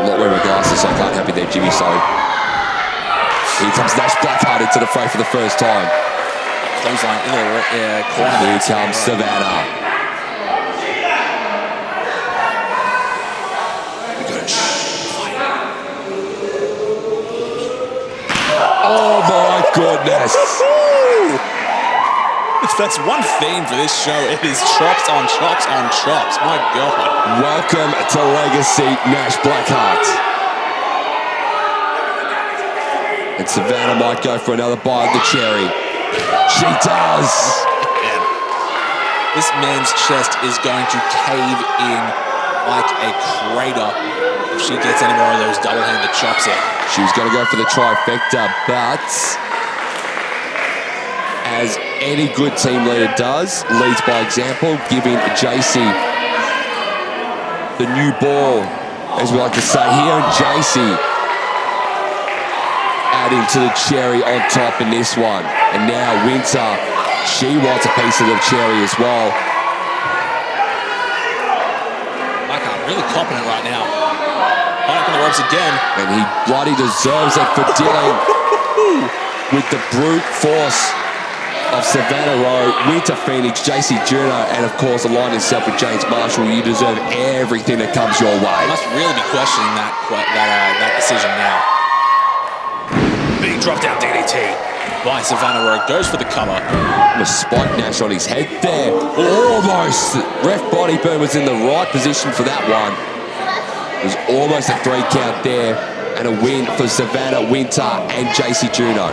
I'm not wearing my glasses, so I can't help you there, Jimmy. So here comes Nash Blackheart into the fray for the first time. Clothesline into the corner. Here comes Savannah. We got it. Oh my goodness! If that's one theme for this show, it is chops on chops on chops. My God. Welcome to Legacy, Nash Blackheart. And Savannah might go for another bite of the cherry. She does. Man, this man's chest is going to cave in like a crater if she gets any more of those double-handed chops in. She was going to go for the trifecta, but as any good team leader does, leads by example, giving JC the new ball, as we like to say here, and JC adding to the cherry on top in this one. And now Winter, she wants a piece of the cherry as well. Blackheart really copping it right now. High up in the ropes again. And he bloody deserves it for dealing with the brute force of Savannah Rowe, Winter Phoenix, JC Juno, and of course align himself with James Marshall. You deserve everything that comes your way. Must really be questioning that decision now. Big drop down DDT by Savannah Rowe. Goes for the cover. A spike Nash on his head there. Almost. Ref body burn was in the right position for that one. It was almost a 3 count there. And a win for Savannah, Winter, and JC Juno.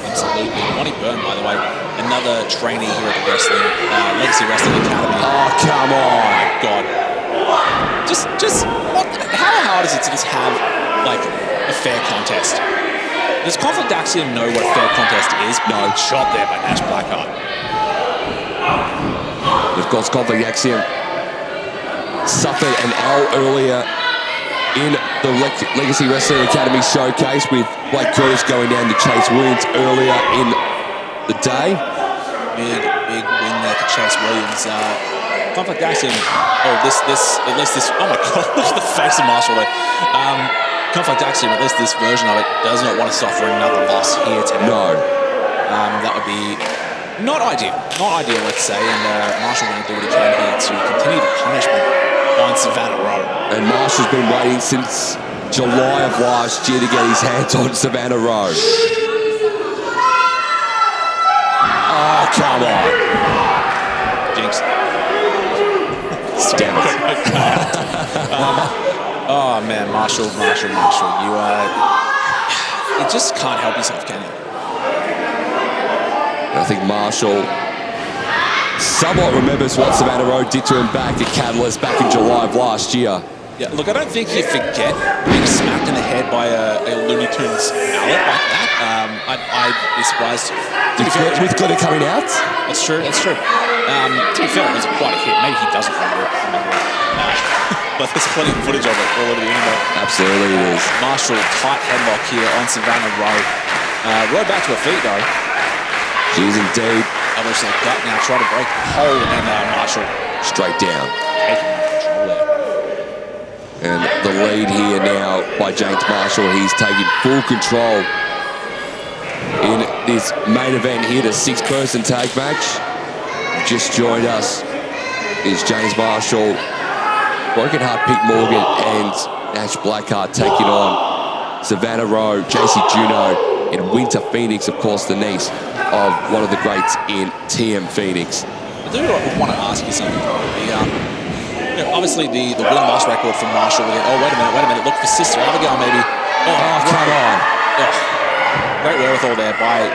Absolutely. Bonnie Byrne, by the way, another trainee here at the Legacy Wrestling Academy. Oh, come on. Oh my God. Just what? How hard is it to just have like a fair contest? Does Conflict Axiom know what a fair contest is? No, shot there by Nash Blackheart. Of course, Conflict Axiom suffered an L earlier in the Legacy Wrestling Academy showcase with Blake Curtis going down to Chase Williams earlier in the day. Big win there for Chase Williams. Conflict Axiom. Oh, oh my God, look at the face of Marshall there. Conflict Axiom, at least this version of it, does not want to suffer another loss here today. No. That would be not ideal. Not ideal, let's say. And Marshall going to do what he can here to continue the punishment on Savannah Rowe. And Marshall's been waiting since July of last year to get his hands on Savannah Rowe. Oh, come on. Jinx. Damn it. Oh man, Marshall, you just can't help yourself, can you? I think Marshall somewhat remembers what Savannah Rowe did to him back at Catalyst back in July of last year. Yeah, look, I don't think you forget being smacked in the head by a Looney Tunes mallet like that. I'd be surprised. With glitter coming out? That's true, that's true. To be fair, it was quite a hit. Maybe he doesn't remember it. But there's plenty of footage of it all over the internet. Absolutely it is. Marshall, tight headlock here on Savannah Rowe. Rowe back to her feet, though. She is indeed. Elbows to the gut now, try to break the hold, and Marshall straight down. taking control there. And the lead here now by James Marshall. He's taking full control in this main event here, the 6-person tag match. Just joined us is James Marshall, Broken Heart Pete Morgan, and Nash Blackheart taking on Savannah Rowe, JC Juno, and Winter Phoenix, of course, the niece of one of the greats in TM Phoenix. I do want to ask you something. Obviously, the win-loss record from Marshall. Oh, wait a minute. Look for Sister Abigail, maybe. Oh, come on. Great wherewithal there by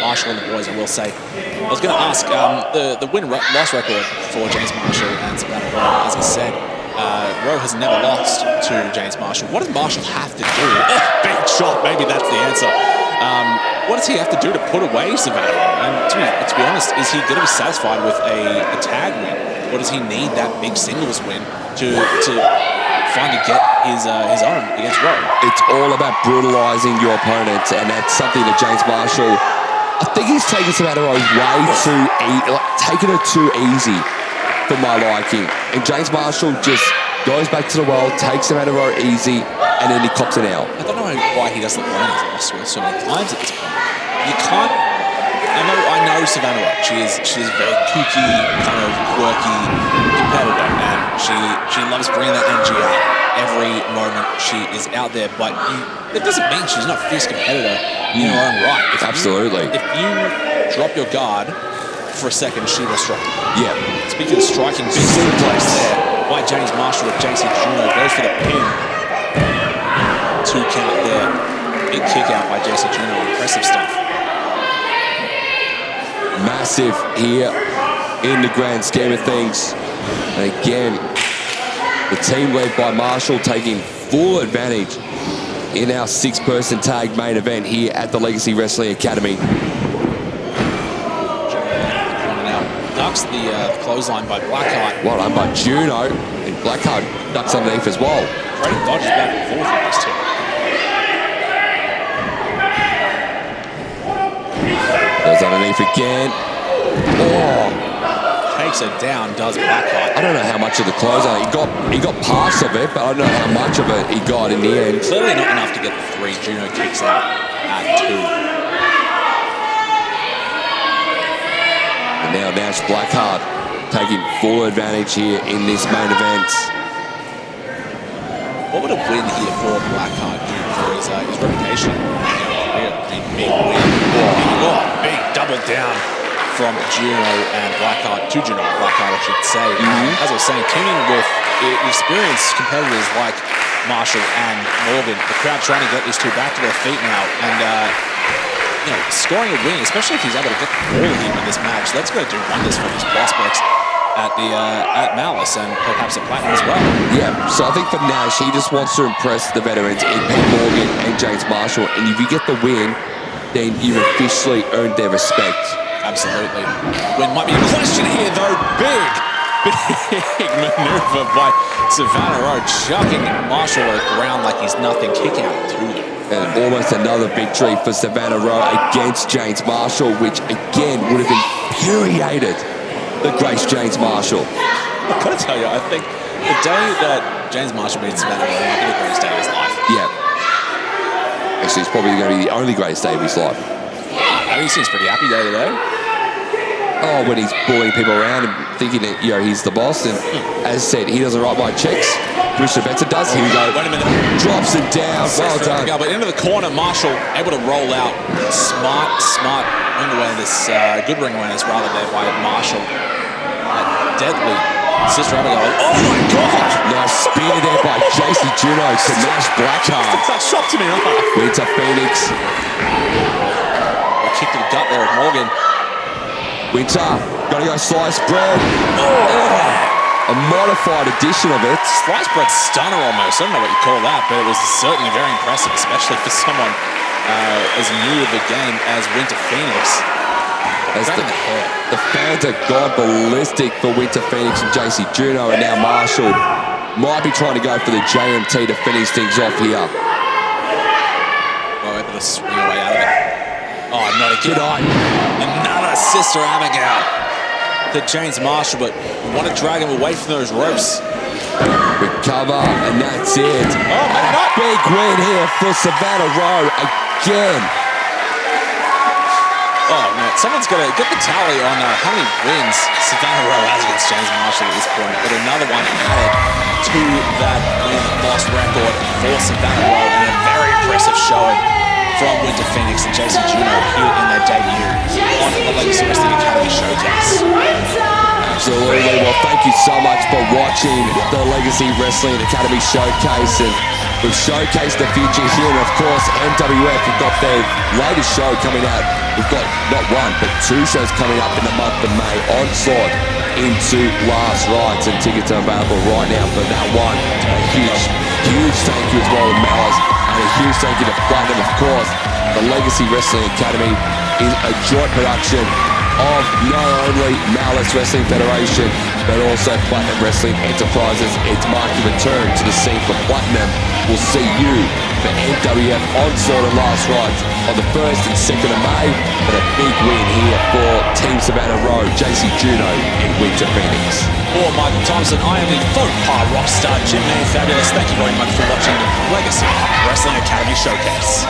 Marshall and the boys, I will say. I was going to ask, the win-loss record for James Marshall and Savannah Rowe, as I said, Rowe has never lost to James Marshall. What does Marshall have to do? Oh, big shot, maybe that's the answer. What does he have to do to put away Savannah Rowe? And to be honest, is he going to be satisfied with a tag win? Or does he need that big singles win to finally get his own against Rowe? It's all about brutalizing your opponent, and that's something that James Marshall, I think he's taking Savannah Rowe way too taking it too easy for my liking. And James Marshall just goes back to the well, takes Savannah Rowe easy, and then he cops it out. I don't know why he doesn't learn his loss so many times at this point. You can't. I know Savannah Rowe. She's a very kooky, kind of quirky competitor, and she loves bringing that energy out every moment she is out there. But it doesn't mean she's not a fierce competitor in her own right. Absolutely. If you drop your guard for a second, she will strike. Yeah. Speaking of striking, big suplex there by James Marshall with JC Juno. Goes for the pin. 2 count there. Big kick out by JC Juno. Impressive stuff. Massive here in the grand scheme of things. And again, the team led by Marshall taking full advantage in our 6-person tag main event here at the Legacy Wrestling Academy. Ducks the clothesline by Blackheart. Well done by Juno, and Blackheart ducks underneath as well. Great dodges back and forth on this too. Goes underneath again. Oh, Takes it down, does Blackheart. I don't know how much of the clothesline he got parts of it, but I don't know how much of it he got in the end. Clearly not enough to get the 3. Juno kicks out at 2. And now Nash Blackheart taking full advantage here in this main event. What would a win here for Blackheart do for his reputation in his career? Big win. Big double down from Juno and Blackheart to Juno and Blackheart, I should say. As I was saying, teaming with experienced competitors like Marshall and Morgan, the crowd trying to get these two back to their feet now, and scoring a win, especially if he's able to get the ball here in this match, that's going to do wonders for these prospects at Malice and perhaps at Platinum as well. Yeah, so I think for Nash, he just wants to impress the veterans in Pete Morgan and James Marshall, and if you get the win, then you've officially earned their respect. Absolutely. Win might be a question here, though. Big maneuver by Savannah Rowe, chucking Marshall to the ground like he's nothing. Kick out to them. And almost another victory for Savannah Rowe against James Marshall, which again would have infuriated the great James Marshall. I've got to tell you, I think the day that James Marshall beats Savannah Rowe might be the greatest day of his life. Yeah. Actually, it's probably going to be the only greatest day of his life. I mean, he seems pretty happy day to day. Oh, when he's bullying people around and thinking that, he's the boss. And as said, he doesn't write my checks. Commissioner Benson does. Here we go. Wait a minute. Drops it down. Well done. But into the corner, Marshall able to roll out. Smart ring awareness. Good ring awareness rather there by Marshall. Deadly. Sister Abigail. Oh my God! Nice spear there by JC Juno to Nash Blackheart. That shot to me. Winter Phoenix. Kick to the gut there of Morgan. Winter, gotta go slice bread. a modified edition of it. Slice bread stunner almost. I don't know what you call that, but it was certainly very impressive, especially for someone as new to the game as Winter Phoenix. As the fans have gone ballistic for Winter Phoenix and JC Juno, and now Marshall might be trying to go for the JMT to finish things off here. Oh, able to swing away out of it. Oh, not again. Good eye. Another Sister Abigail to James Marshall, but want to drag him away from those ropes. Recover, and that's it. Oh, And a big win here for Savannah Rowe again. Oh, man, someone's got to get the tally on how many wins Savannah Rowe has against James Marshall at this point. But another one added to that win-loss record for Savannah Rowe, and a very impressive showing from Winter Phoenix and JC Juno here in their debut on the Legacy Wrestling Academy Showcase. Absolutely. Well, thank you so much for watching the Legacy Wrestling Academy Showcase. And we've showcased the future here. And of course, MWF have got their latest show coming out. We've got not one, but two shows coming up in the month of May. Onslaught into Last Rites. And tickets are available right now for that one. A huge thank you as well to Malice. And a huge thank you to Platinum, of course. The Legacy Wrestling Academy is a joint production of not only Malice Wrestling Federation, but also Platinum Wrestling Enterprises. It's marked a return to the scene for Platinum. We'll see you for NWF Onslaught and Last Rites on the 1st and 2nd of May. But a big win here for Team Savannah Rowe, JC Juno, and Winter Phoenix. For Michael Thompson, I am the faux pas rock star, Jim May Fabulous. Thank you very much for watching the Legacy Wrestling Academy Showcase.